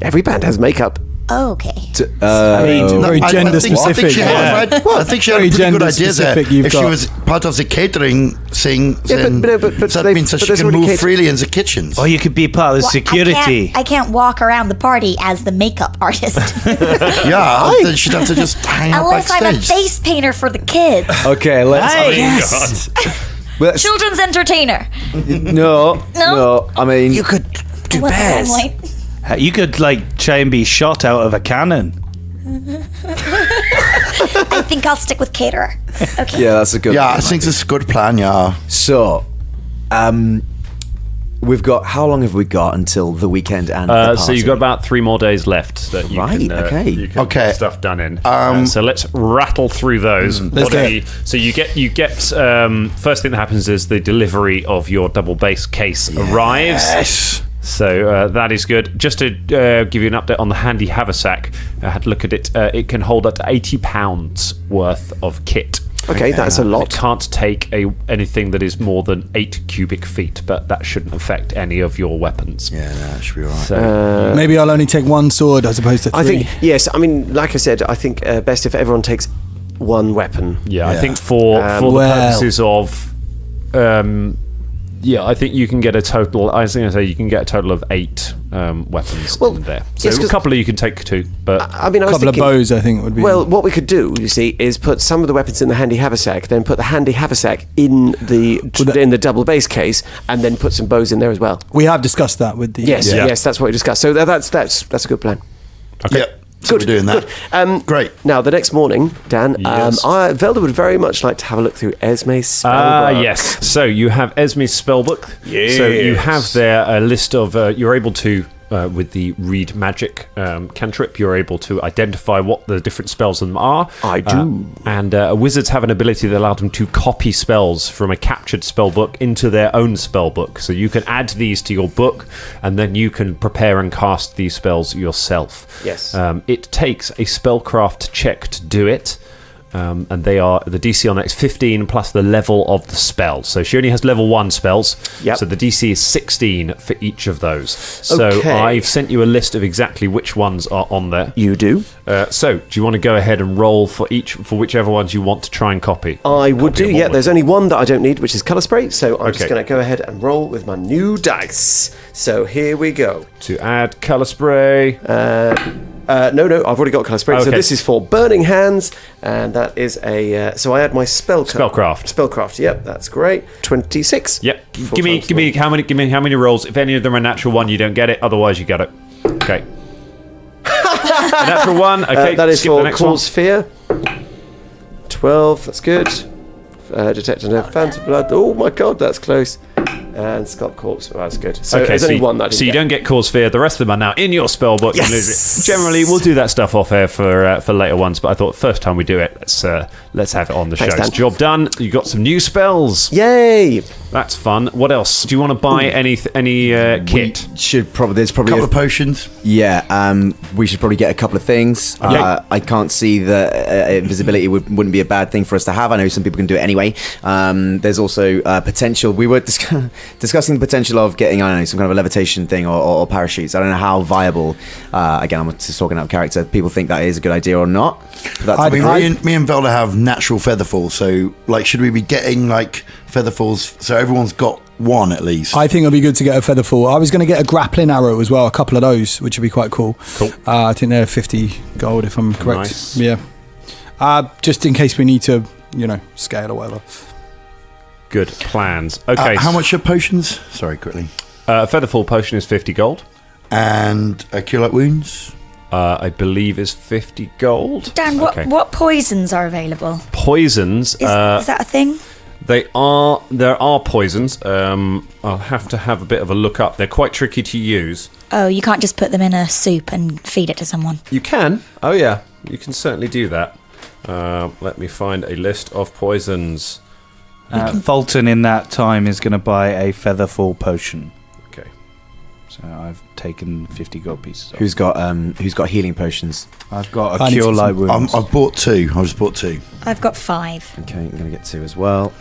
Every band has makeup. Oh, okay. Very gender specific. Yeah. I think she had a Very pretty good gender idea there. specific you've If she got. was part of the catering thing, Yeah, then but that they- means that but she there's can already move cater- freely in the kitchens. Or you could be part of the Well, security. I can't walk around the party as the makeup artist. Yeah, then she'd have to just hang out Unless I'm a backstage. face painter for the kids. Okay, let's... Hey. Yes. Well, that's- Children's entertainer. No. I mean, You could do What the bears. limelight? You could try and be shot out of a cannon. I think I'll stick with caterer. Okay. yeah, that's a good. Yeah, I think this is a good plan. Yeah. So, we've got. How long have we got until the weekend and the party? So you've got about 3 more days left that you Right, can, okay. you can Okay. get stuff done in. So let's rattle through those. Let's do it. So you get first thing that happens is the delivery of your double bass case arrives. Yes. So that is good. Just to give you an update on the handy haversack, I had a look at it. It can hold up to 80 pounds worth of kit. Okay, that's a It lot. can't take anything that is more than 8 cubic feet, but that shouldn't affect any of your weapons. Yeah, that should be all right. So, Maybe I'll only take one sword as opposed to 3. I think, yes, I mean, like I said, I think best if everyone takes one weapon. yeah, I think for the well- purposes of, I think you can get a total. I was going to say you can get a total of 8 weapons in there. So yes, a 'cause- couple of you can take 2, but I mean, I A was couple of thinking, bows, I think, would be. well, what we could do, you see, is put some of the weapons in the handy haversack, then put the handy haversack in the double bass case, and then put some bows in there as well. we have discussed that with the. Yes, that's what we discussed. So that's a good plan. Okay. Yep. So we're doing that. Great. Now, the next morning, Dan, Yes. Velda would very much like to have a look through Esme's spellbook. yes. So you have Esme's spellbook. So you have there a list of. You're able to. With the read magic cantrip, you're able to identify what the different spells in them are. I do. And wizards have an ability that allows them to copy spells from a captured spell book into their own spell book. So you can add these to your book, and then you can prepare and cast these spells yourself. Yes. It takes a spellcraft check to do it. And they are the DC on that is 15 plus the level of the spell. So she only has level 1 spells. Yep. So the DC is 16 for each of those. So Okay. I've sent you a list of exactly which ones are on there. You do? So do you want to go ahead and roll for whichever ones you want to try and copy? I would Copy do, them yeah. all. There's only one that I don't need, which is colour spray. So I'm just Okay. going to go ahead and roll with my new dice. So here we go. To add colour spray. No, I've already got colour spray. So Okay. this is for Burning Hands, and that is a. So I add my Spellcraft. Spellcraft. Yep, that's great. 26. Yep. Four Give me times how many rolls. If any of them are a natural 1, you don't get it. Otherwise, you get it. Okay. A natural 1. Okay. That is skip the for next Cause Fear. 12. That's good. Detect and Phantom Blood. Oh my God, that's close. And Scott Corpse. Oh, that's good. So there's only one that I didn't so you get. don't get cause fear. The rest of them are now in your spell book. Yes! You lose it. Generally, we'll do that stuff off air for later ones. But I thought first time we do it, let's have it on the Thanks, show. Dan. Job done. You got some new spells. Yay! That's fun. What else? Do you want to buy any kit? should probably. There's probably Couple of potions. Yeah, we should probably get a couple of things. Yeah. I can't see that invisibility wouldn't be a bad thing for us to have. I know some people can do it anyway. There's also potential. We were discussing the potential of getting, I don't know, some kind of a levitation thing or parachutes. I don't know how viable. Again, I'm just talking out of character. People think that is a good idea or not. That's I mean, me and Velda have natural featherfall, so like, should we be getting like featherfalls so everyone's got one at least? I think it'd be good to get a featherfall. I was going to get a grappling arrow as well, a couple of those, which would be quite cool. Cool. I think they're 50 gold, if I'm correct. Nice. Yeah. Just in case we need to, scale or whatever. Good plans. Okay. How much are potions? Sorry, quickly. Featherfall potion is 50 gold. And cure light wounds. I believe is 50 gold. Dan, what poisons are available? Poisons. Is that a thing? There are poisons. I'll have to have a bit of a look up. They're quite tricky to use. Oh, you can't just put them in a soup and feed it to someone. You can. Oh yeah, you can certainly do that. Let me find a list of poisons. Fulton in that time is going to buy a featherfall potion. Okay. So I've taken 50 gold pieces. Who's got healing potions? I've got I a need cure some- light wounds. I've bought 2. I just bought 2. I've got 5. Okay, I'm gonna get 2 as well.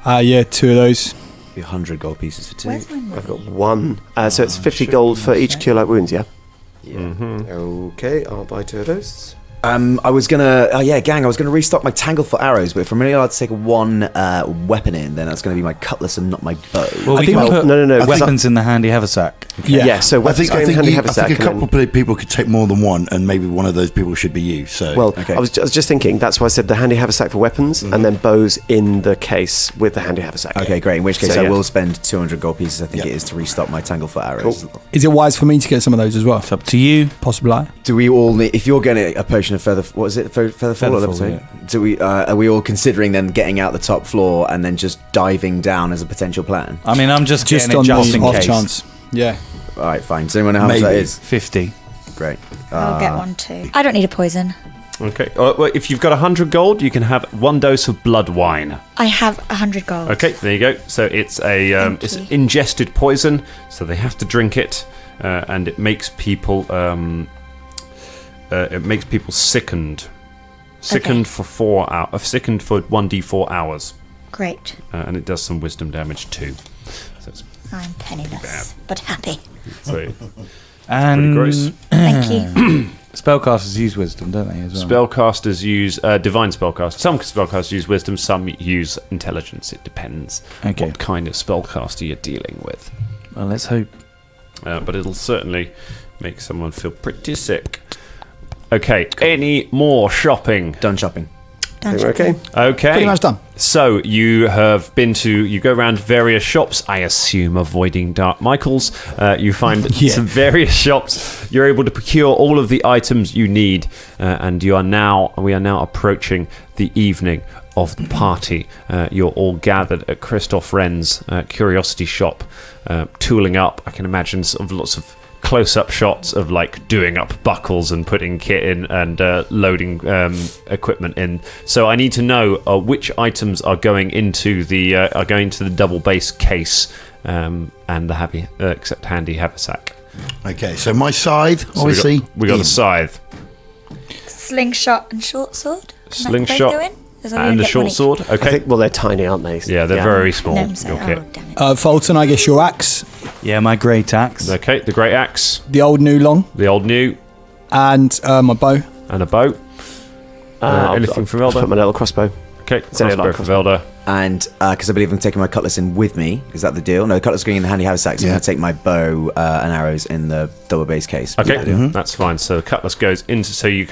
Yeah, 2 of those. Be 100 gold pieces for 2. Where's my money? I've got one. So it's 50 gold for each cure light wounds, yeah? Okay, I'll buy 2 of those. I was gonna, gang. I was gonna restock my Tanglefoot arrows, but if I'm only allowed to take one weapon in, then that's gonna be my cutlass and not my bow. well, I we think can I'll- put no. weapons in the handy haversack. Yeah. So I weapons think, go I in think, handy I haversack. think a and couple of people could take more than one, and maybe one of those people should be you. So Well, Okay. I was just thinking. That's why I said the handy haversack for weapons, and then bows in the case with the handy haversack. Okay, great. In which case, So, I yeah. will spend 200 gold pieces. I think it is to restock my Tanglefoot arrows. Is it wise for me to get some of those as well? It's up to you. Possibly. Do we all need? If you're getting a potion of feather, what is it? Feather fall or Featherfall, levitate? Do we? Are we all considering then getting out the top floor and then just diving down as a potential plan? I mean, I'm just Just getting on it just the in off case. chance. Yeah. All right, fine. Does anyone know how much that Maybe. is? 50. Great. I'll get one too. I don't need a poison. Okay. Well, if you've got 100 gold, you can have 1 dose of blood wine. I have 100 gold. Okay, there you go. So it's a Thank it's you. ingested poison, so they have to drink it, and it makes people sickened. Sickened for 4 hours. Sickened for 1d4 hours, Great. and it does some wisdom damage too. So it's I'm penniless, but happy. pretty And gross. Thank you. spellcasters use wisdom, don't they, as well? Spellcasters use divine spellcasters. Some spellcasters use wisdom. Some use intelligence. It depends Okay. what kind of spellcaster you're dealing with. Well, let's hope. But it'll certainly make someone feel pretty sick. Okay, any more shopping? Done shopping. Done Think we're okay. Okay. Pretty much done. So you go around various shops, I assume avoiding Dark Michael's. You find some various shops. You're able to procure all of the items you need, and we are now approaching the evening of the party. You're all gathered at Christoph Wren's curiosity shop, tooling up. I can imagine sort of lots of close-up shots of like doing up buckles and putting kit in and loading equipment in. So I need to know which items are going into the double base case and the handy haversack. Okay, so my scythe, So obviously. we got a scythe, Slingshot and short sword. Can I both slingshot, go in? Does everyone and a get one short each? sword. I Okay. think, well, they're tiny, aren't they? Yeah, they're very small. No, I'm sorry. Your kit. Oh, damn it. Fulton, I guess your axe, Yeah, my great axe. Okay, the great axe, the old new long, the old new, and my bow. and a bow. Anything from I'll put Velda? my little crossbow. Okay, Is there a crossbow light for Velda. And because I believe I'm taking my cutlass in with me, is that the deal? No, the cutlass going in the handy haversack, so I'm going to take my bow and arrows in the double base case. Okay, Is that the deal? that's fine. So the cutlass goes into. So you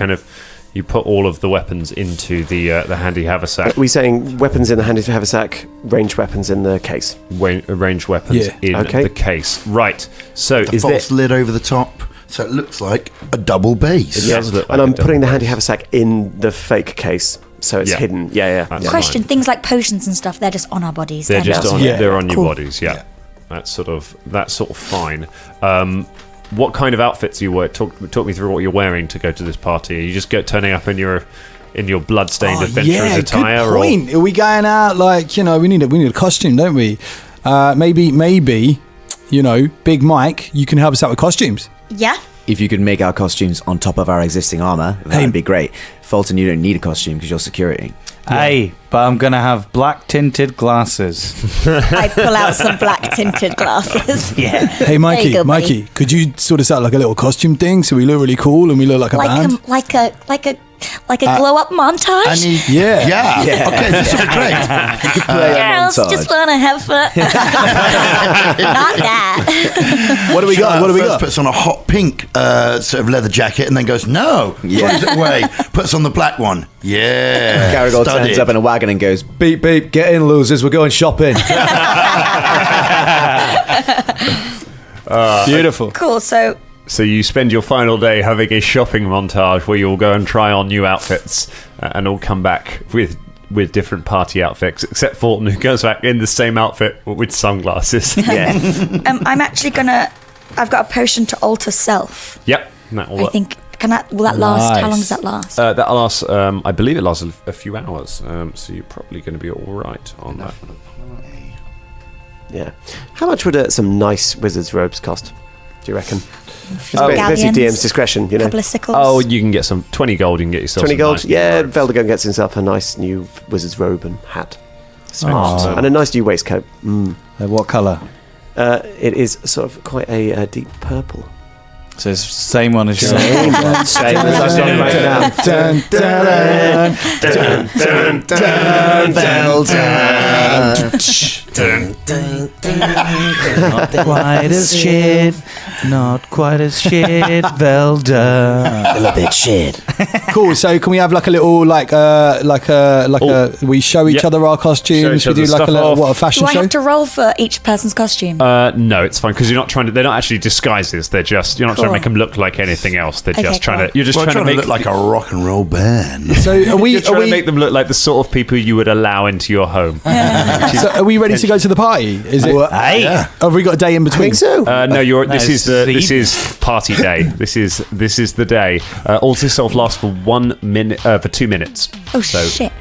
put all of the weapons into the handy haversack. Are we saying weapons in the handy haversack, ranged weapons in the case? Ranged weapons Yeah. in Okay. the case. Right. So The is there? false lid over the top, so it looks like a double base. It does look And like I'm a double putting the handy base. haversack in the fake case, so it's Yeah. hidden. Yeah. That's yeah. Question: fine. things like potions and stuff, they're just on our bodies. They're just not- on. Yeah. They're on your Cool. bodies. Yeah. That's sort of fine. What kind of outfits are you wear? Talk me through what you're wearing to go to this party. Are you just turning up in your bloodstained adventurer's attire? Good point. Are we going out like we need a costume, don't we? Maybe Big Mike, you can help us out with costumes. Yeah. If you could make our costumes on top of our existing armor, that'd be great. Fulton, you don't need a costume because you're security. Aye, but I'm going to have black tinted glasses. I pull out some black tinted glasses. Yeah. Hey, Mikey, There you go, buddy. could you sort us out like a little costume thing so we look really cool and we look like a band? Like a glow up montage. I need, Yeah. yeah. Okay, this will be great. Girls montage. just want to have fun. Not that. What do we got? What do we First got? puts on a hot pink sort of leather jacket and then goes, no. Yeah. Throws it away. Puts on the black one. Yeah. Garrigold Studied. turns up in a wagon and goes, beep, beep, get in, losers, we're going shopping. Beautiful. Cool. So you spend your final day having a shopping montage where you'll go and try on new outfits and all come back with different party outfits, except Fulton, who goes back in the same outfit with sunglasses. yeah. I'm actually gonna. I've got a potion to alter self. Yep, that will I work. think. Will that last? How long Nice. does that last? That lasts, I believe it lasts a few hours, so you're probably going to be all right on that. Yeah. How much would some nice wizard's robes cost? Do you reckon? It's Some basically galleons, DM's discretion, a couple of sickles. Oh, you can get some 20 gold. You can get yourself 20 some gold. nice new Yeah, robes. Veldagon gets himself a nice new wizard's robe and hat. Aw. And a nice new waistcoat. What colour? It is sort of quite a deep purple. So it's same one as yours. Same as I've done right now. Dun, dun, dun, Dun, dun, well done. Not quite as shit. Not quite as shit. Well done. A little bit shit. Cool. So can we have like a little we show each other our costumes? Show We each do other like a stuff little off. a fashion Do I show? have to roll for each person's costume? No, it's fine because you're not actually disguises. You're not trying to make them look like anything else. They're Okay, just trying cool. to. You're just We're trying to make look like a rock and roll band. So are we? You're trying Are to we? make them look like the sort of people you would allow into your home. So are we ready to go to the party? Is it? Hey. Have we got a day in between? I think so. No, this it's is party day. This is the day. All this sort of lasts for 1 minute, for 2 minutes. Oh, shit.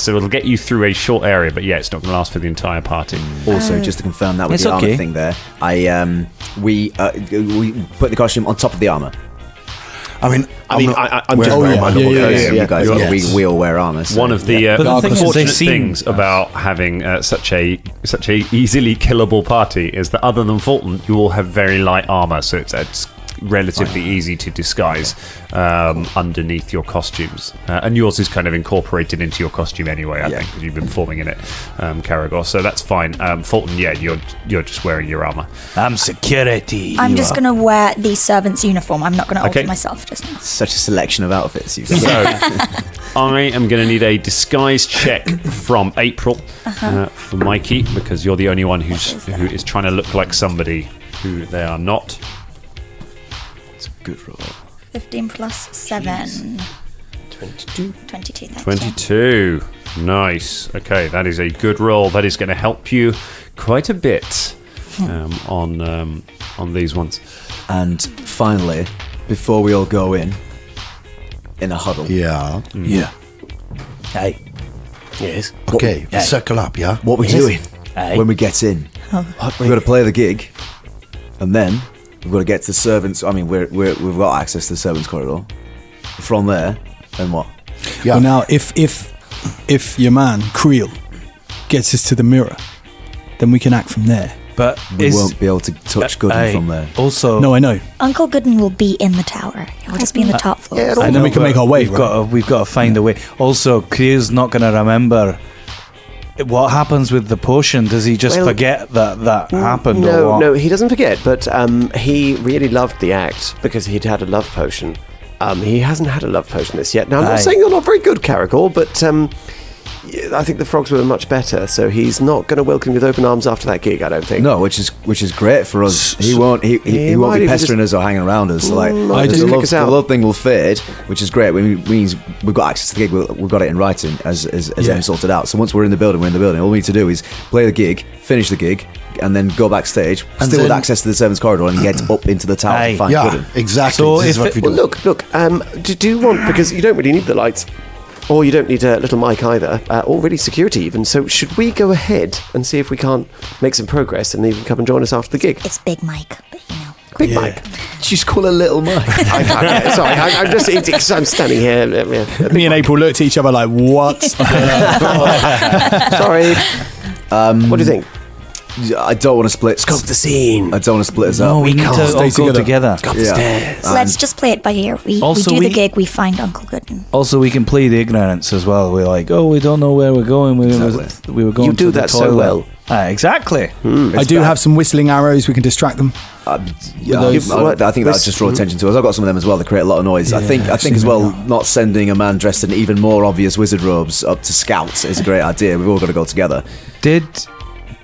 So it'll get you through a short area, but yeah, it's not going to last for the entire party. Also, just to confirm that with It's the armor okay. thing there, we put the costume on top of the armor. I'm just Oh, wearing yeah. my normal Yeah, clothes. yeah, You guys, Yes. we all wear armor. So. One of the But the thing is, they unfortunate seem- things about having such a easily killable party is that other than Fulton, you all have very light armor, so it's relatively easy to disguise underneath your costumes. And yours is kind of incorporated into your costume anyway, I think, because you've been performing in it, Caragor. So that's fine. Fulton, yeah, you're just wearing your armor. I'm security. I'm just going to wear the servant's uniform. I'm not going to alter Okay. myself just now. Such a selection of outfits you've got. So I am going to need a disguise check from April for Mikey, because you're the only one who is trying to look like somebody who they are not. Good roll. 15 plus 7. 22. 22. Thank you. 22. Nice. Okay, that is a good roll. That is going to help you quite a bit on these ones. And finally, before we all go in a huddle. Yeah. Yeah. Hey. Yes. Okay, Hey. circle up, yeah? What we're doing Hey. when we get in, we've got to play the gig, and then we've got to get to the servants. I mean, we've got access to the servants' corridor. From there, then what? Yeah. Well, now if your man Creel gets us to the mirror, then we can act from there. But We won't be able to touch Gooden from there. Also, No, I know. Uncle Gooden will be in the tower. He'll just be in the top floor. And then we can make our way. We've got to find a way. Also, Creel's not going to remember what happens with the potion. Does he just forget that happened? or what? No, he doesn't forget, but he really loved the act because he'd had a love potion. He hasn't had a love potion this yet. Now, I'm not saying you're not very good, Caragor, but I think the frogs were much better, so he's not going to welcome you with open arms after that gig, I don't think. No, which is great for us. He won't He won't might be even pestering us or hanging around us. Like might the just kick love, us out. the love thing will fade, which is great. Means we've got access to the gig. We've got it in writing as Em sorted out. So once we're in the building, we're in the building. All we need to do is play the gig, finish the gig, and then go backstage, And still with then- access to the servants' corridor, and get up into the tower to find Yeah, Gooden. exactly. So This is if what we Well, do. look, do you want, because you don't really need the lights, or you don't need a little mic either, or really security even, so should we go ahead and see if we can't make some progress and then you can come and join us after the gig? It's Big Mike, but you know. Big mic. Just call a little Mike. I can't, yeah, sorry, I'm just, because I'm standing here. Me and April looked at each other like, what? Sorry. What do you think? I don't want to split. Scope the scene. I don't want to split us No, up. we need to all go together. Go up the stairs. Let's just play it by ear. We Also, do the we- gig, we find Uncle Gooden. Also, we can play the ignorance as well. We're like, oh, we don't know where we're going. We were going You do to the that so toilet. well. Exactly. I do have some whistling arrows. We can distract them. I think what- that's just draw attention to us. I've got some of them as well that create a lot of noise. I think as well, not sending a man dressed in even more obvious wizard robes up to scouts is a great idea. We've all got to go together.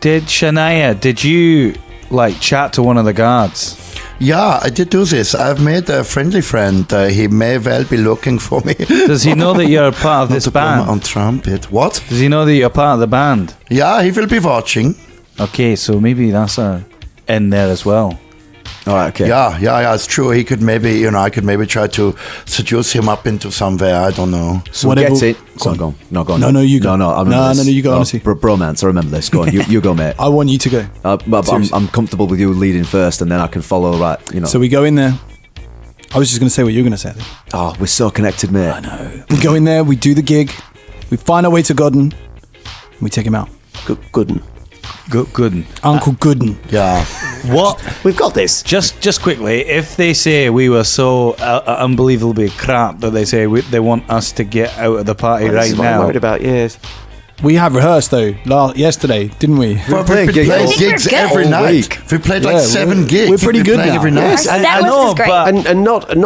Did Shania, did you like chat to one of the guards? Yeah, I did do this. I've made a friendly friend. He may well be looking for me. Does he know that you're part of Not this to blow my band? own trumpet. What? Does he know that you're part of the band? Yeah, he will be watching. Okay, so maybe that's in there as well. All right, okay. Yeah, it's true. He could maybe, I could maybe try to seduce him up into somewhere. I don't know. So Whatever- get it. Go on. Go on. No, go on. No, you go. No, I remember No, this. you go, honestly. Bromance, I remember this. Go on, you go, mate. I want you to go. But I'm comfortable with you leading first, and then I can follow. Right, So we go in there. I was just going to say what you're going to say. Then. Oh, we're so connected, mate. I know. We go in there. We do the gig. We find our way to Godden. And we take him out. Gooden. Good. Uncle Gooden. Yeah. What? We've got this. Just quickly, if they say we were so unbelievably crap that they say they want us to get out of the party This right is what I'm now. worried about, yes. We have rehearsed though yesterday, didn't we? Well, we've been playing gigs every night. We've played like 7 gigs. We're pretty We've been good playing now. every night. Yes, Our set list is great. and not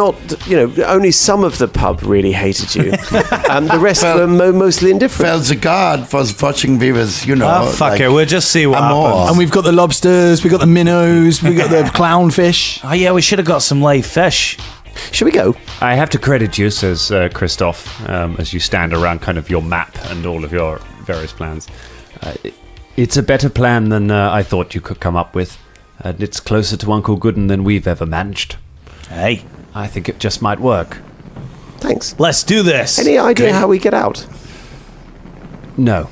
only some of the pub really hated you. The rest were mostly indifferent. Well, the guard was watching viewers, Fuck it, we'll just see what Amor. happens. And we've got the lobsters, we've got the minnows, we've got the clownfish. Oh yeah, we should have got some live fish. Should we go? I have to credit you, says Christoph, as you stand around kind of your map and all of your various plans. It's a better plan than I thought you could come up with. And it's closer to Uncle Gooden than we've ever managed. Hey, I think it just might work. Thanks. let's do this. Any idea how we get out? No.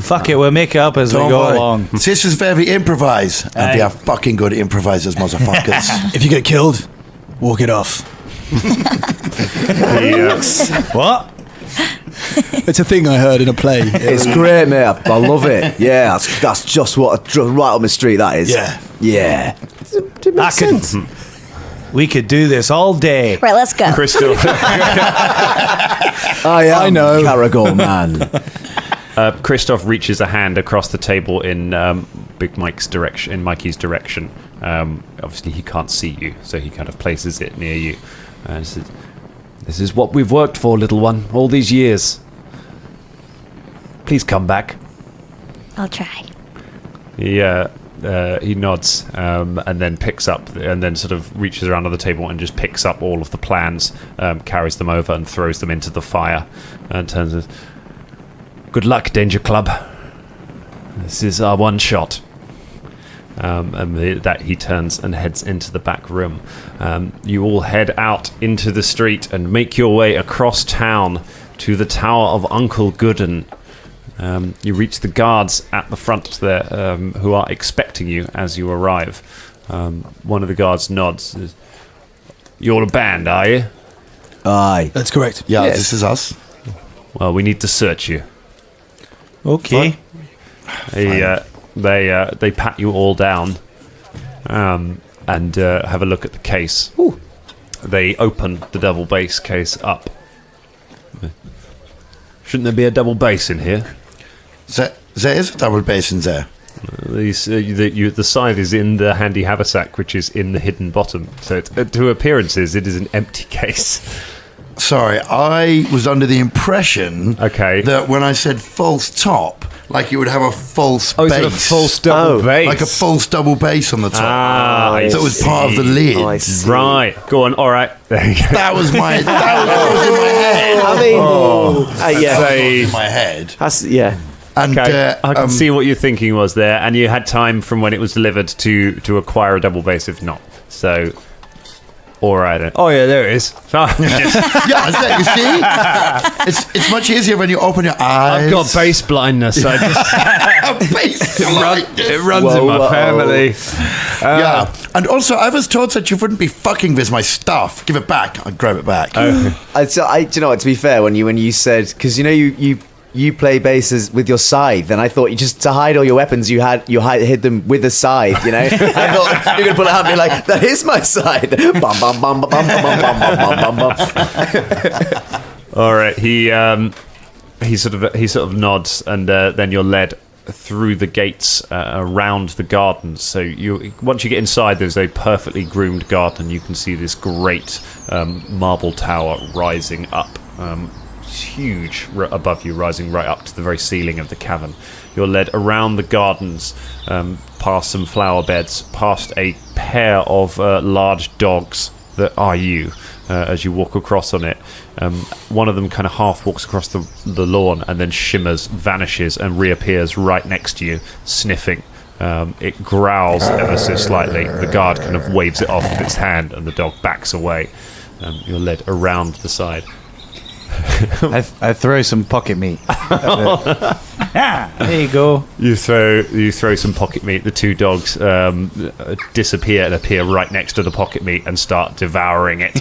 Fuck it, we'll make it up as we Don't go worry. along. This is where we improvise. And we are fucking good improvisers, motherfuckers. If you get killed, walk it off. What? It's a thing I heard in a play. It's great, mate. I love it. Yeah, that's just what right up my street. That is. Yeah. It makes sense. We could do this all day. Right, let's go. Crystal. I know. Caragol, man. Christoph reaches a hand across the table in Big Mike's direction. In Mikey's direction. Obviously, he can't see you, so he kind of places it near you. And says, "This is what we've worked for, little one, all these years. Please come back." I'll try. He nods and then picks up and then sort of reaches around on the table and just picks up all of the plans, carries them over and throws them into the fire, and turns and says, "Good luck, Danger Club. This is our one shot." And that he turns and heads into the back room. You all head out into the street and make your way across town to the Tower of Uncle Gooden. You reach the guards at the front there, who are expecting you as you arrive. One of the guards nods. Says, "You're a band, are you?" Aye. That's correct. Yeah, Yes. this is us. Well, we need to search you. Okay. They pat you all down and have a look at the case. Ooh. They open the double bass case up. Shouldn't there be a double bass in here? There is a double bass in there. The scythe is in the handy haversack, which is in the hidden bottom. So to appearances, it is an empty case. Sorry, I was under the impression Okay. that when I said false top, like you would have a false Oh, bass. is it a false double bass? Like a false double bass on the top. Ah, so it was part of the lid. I see. Right. Go on. All right. There you go. That was what was in my head. I mean, yeah. That was in my head. That's, yeah. And Okay, I can see what your thinking was there, and you had time from when it was delivered to acquire a double bass, if not. So, all right then. Oh yeah, there it is. yeah, you see, it's much easier when you open your eyes. I've got bass blindness. I just, Bass it runs in my family. Yeah, and also I was told that you wouldn't be fucking with my stuff. Give it back. I'll grab it back. Do you know what? To be fair, when you said, because you play basses with your scythe, and I thought you just to hide all your weapons, you hid them with a scythe. You know, I thought you're gonna pull it out and be like, "That is my scythe." Bum, bum, bum, bum, bum, bum, bum, bum, bum. All right, he sort of nods, and then you're led through the gates around the gardens. So once you get inside, there's a perfectly groomed garden. You can see this great marble tower rising up. Huge above you, rising right up to the very ceiling of the cavern. You're led around the gardens, past some flower beds, past a pair of large dogs that are you as you walk across on it. One of them kind of half walks across the lawn and then shimmers, vanishes, and reappears right next to you, sniffing. It growls ever so slightly. The guard kind of waves it off with its hand, and the dog backs away. You're led around the side. I throw some pocket meat. There you go. You throw some pocket meat. The two dogs disappear and appear right next to the pocket meat and start devouring it.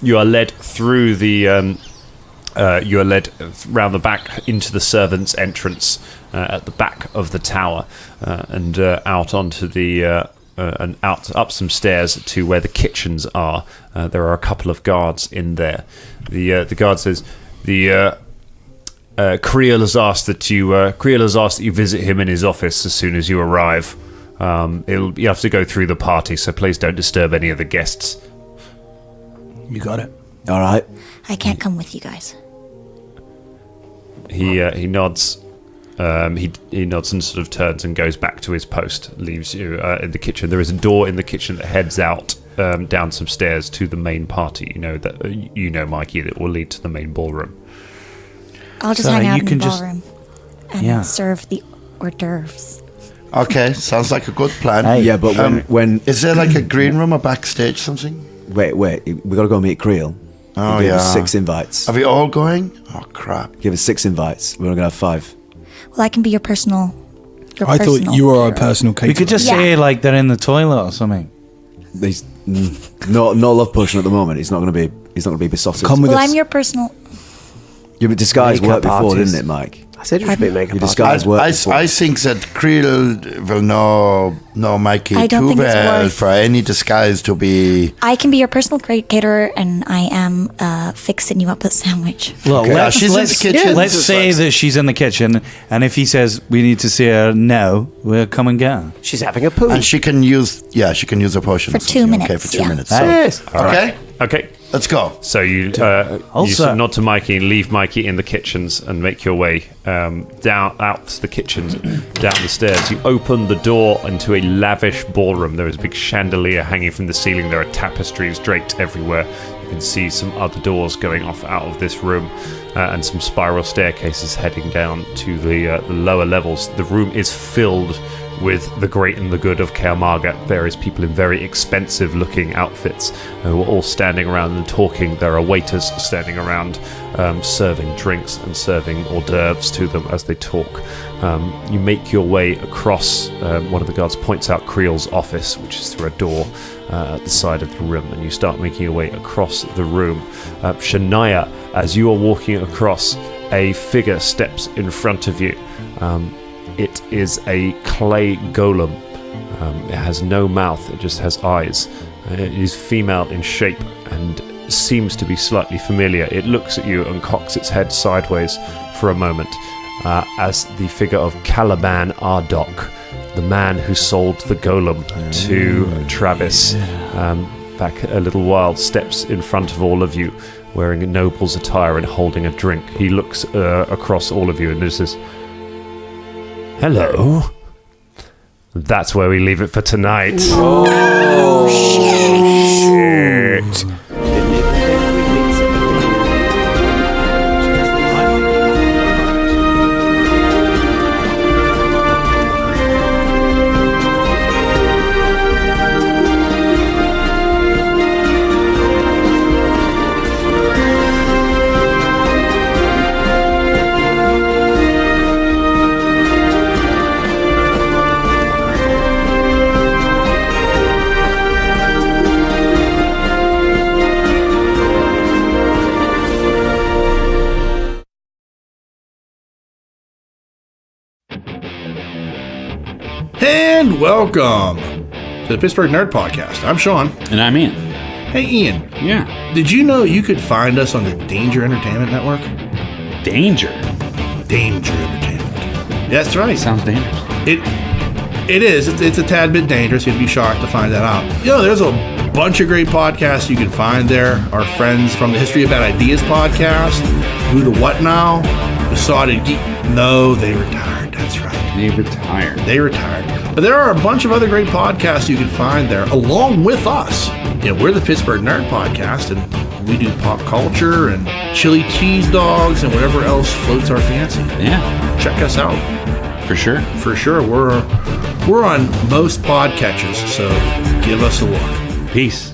You are led through the. You are led round the back into the servants' entrance at the back of the tower, and out onto the and up some stairs to where the kitchens are. There are a couple of guards in there. The guard says, Creel has asked that you visit him in his office as soon as you arrive. You have to go through the party, so please don't disturb any of the guests. You got it. All right. I can't come with you guys. He nods. He nods and sort of turns and goes back to his post. Leaves you in the kitchen. There is a door in the kitchen that heads out down some stairs to the main party. Mikey, that will lead to the main ballroom. I'll just hang out in the ballroom and serve the hors d'oeuvres. Okay, sounds like a good plan. Hey, yeah, but when is there like a green room or backstage something? Wait, we gotta go meet Creel. Oh, Give us 6 invites. Are we all going? Oh crap! Give us 6 invites. We're gonna have 5. Well, I can be your personal. I thought you were our personal caterer. We could just say like they're in the toilet or something. He's no love potion at the moment. He's not gonna be besotted. Come with us. I'm your personal. Your disguise Makeup worked before, artist. didn't it, Mike? I said you should be makeup Your artist. disguise worked before. I think that Creel will know Mikey I don't too think it's well worth- for any disguise to be. I can be your personal caterer, and I am fixing you up a sandwich. Look, Okay. She's in the kitchen. Let's say that she's in the kitchen, and if he says we need to see her now, we'll come and get her. She's having a poo. And she can use a potion For or 2 something. minutes, Okay, for 2 yeah. minutes. Hey. So- Yes. Okay, Okay. let's go. So you Also- nod to Mikey and leave Mikey in the kitchens and make your way down out the kitchens, down the stairs. You open the door into a lavish ballroom. There is a big chandelier hanging from the ceiling. There are tapestries draped everywhere. You can see some other doors going off out of this room, and some spiral staircases heading down to the lower levels. The room is filled with the great and the good of Caermarga. Various people in very expensive looking outfits who are all standing around and talking. There are waiters standing around serving drinks and serving hors d'oeuvres to them as they talk. You make your way across, one of the guards points out Creel's office, which is through a door at the side of the room, and you start making your way across the room. Shania, as you are walking across, a figure steps in front of you. It is a clay golem. It has no mouth, it just has eyes. It is female in shape and seems to be slightly familiar. It looks at you and cocks its head sideways for a moment as the figure of Caliban Ardok, the man who sold the golem to Travis back a little while, steps in front of all of you wearing a noble's attire and holding a drink. He looks across all of you and says, "Hello. That's where we leave it for tonight." Oh, shit. And welcome to the Pittsburgh Nerd Podcast. I'm Sean. And I'm Ian. Hey, Ian. Yeah. Did you know you could find us on the Danger Entertainment Network? Danger. Danger Entertainment. That's right. Sounds dangerous. It is. It's a tad bit dangerous. You'd be shocked to find that out. There's a bunch of great podcasts you can find there. Our friends from the History of Bad Ideas podcast, Who the What Now, The Sodded Geek. No, they retired. That's right. They retired. But there are a bunch of other great podcasts you can find there, along with us. We're the Pittsburgh Nerd Podcast, and we do pop culture and chili cheese dogs and whatever else floats our fancy. Yeah. Check us out. For sure. For sure. We're on most podcatchers, so give us a look. Peace.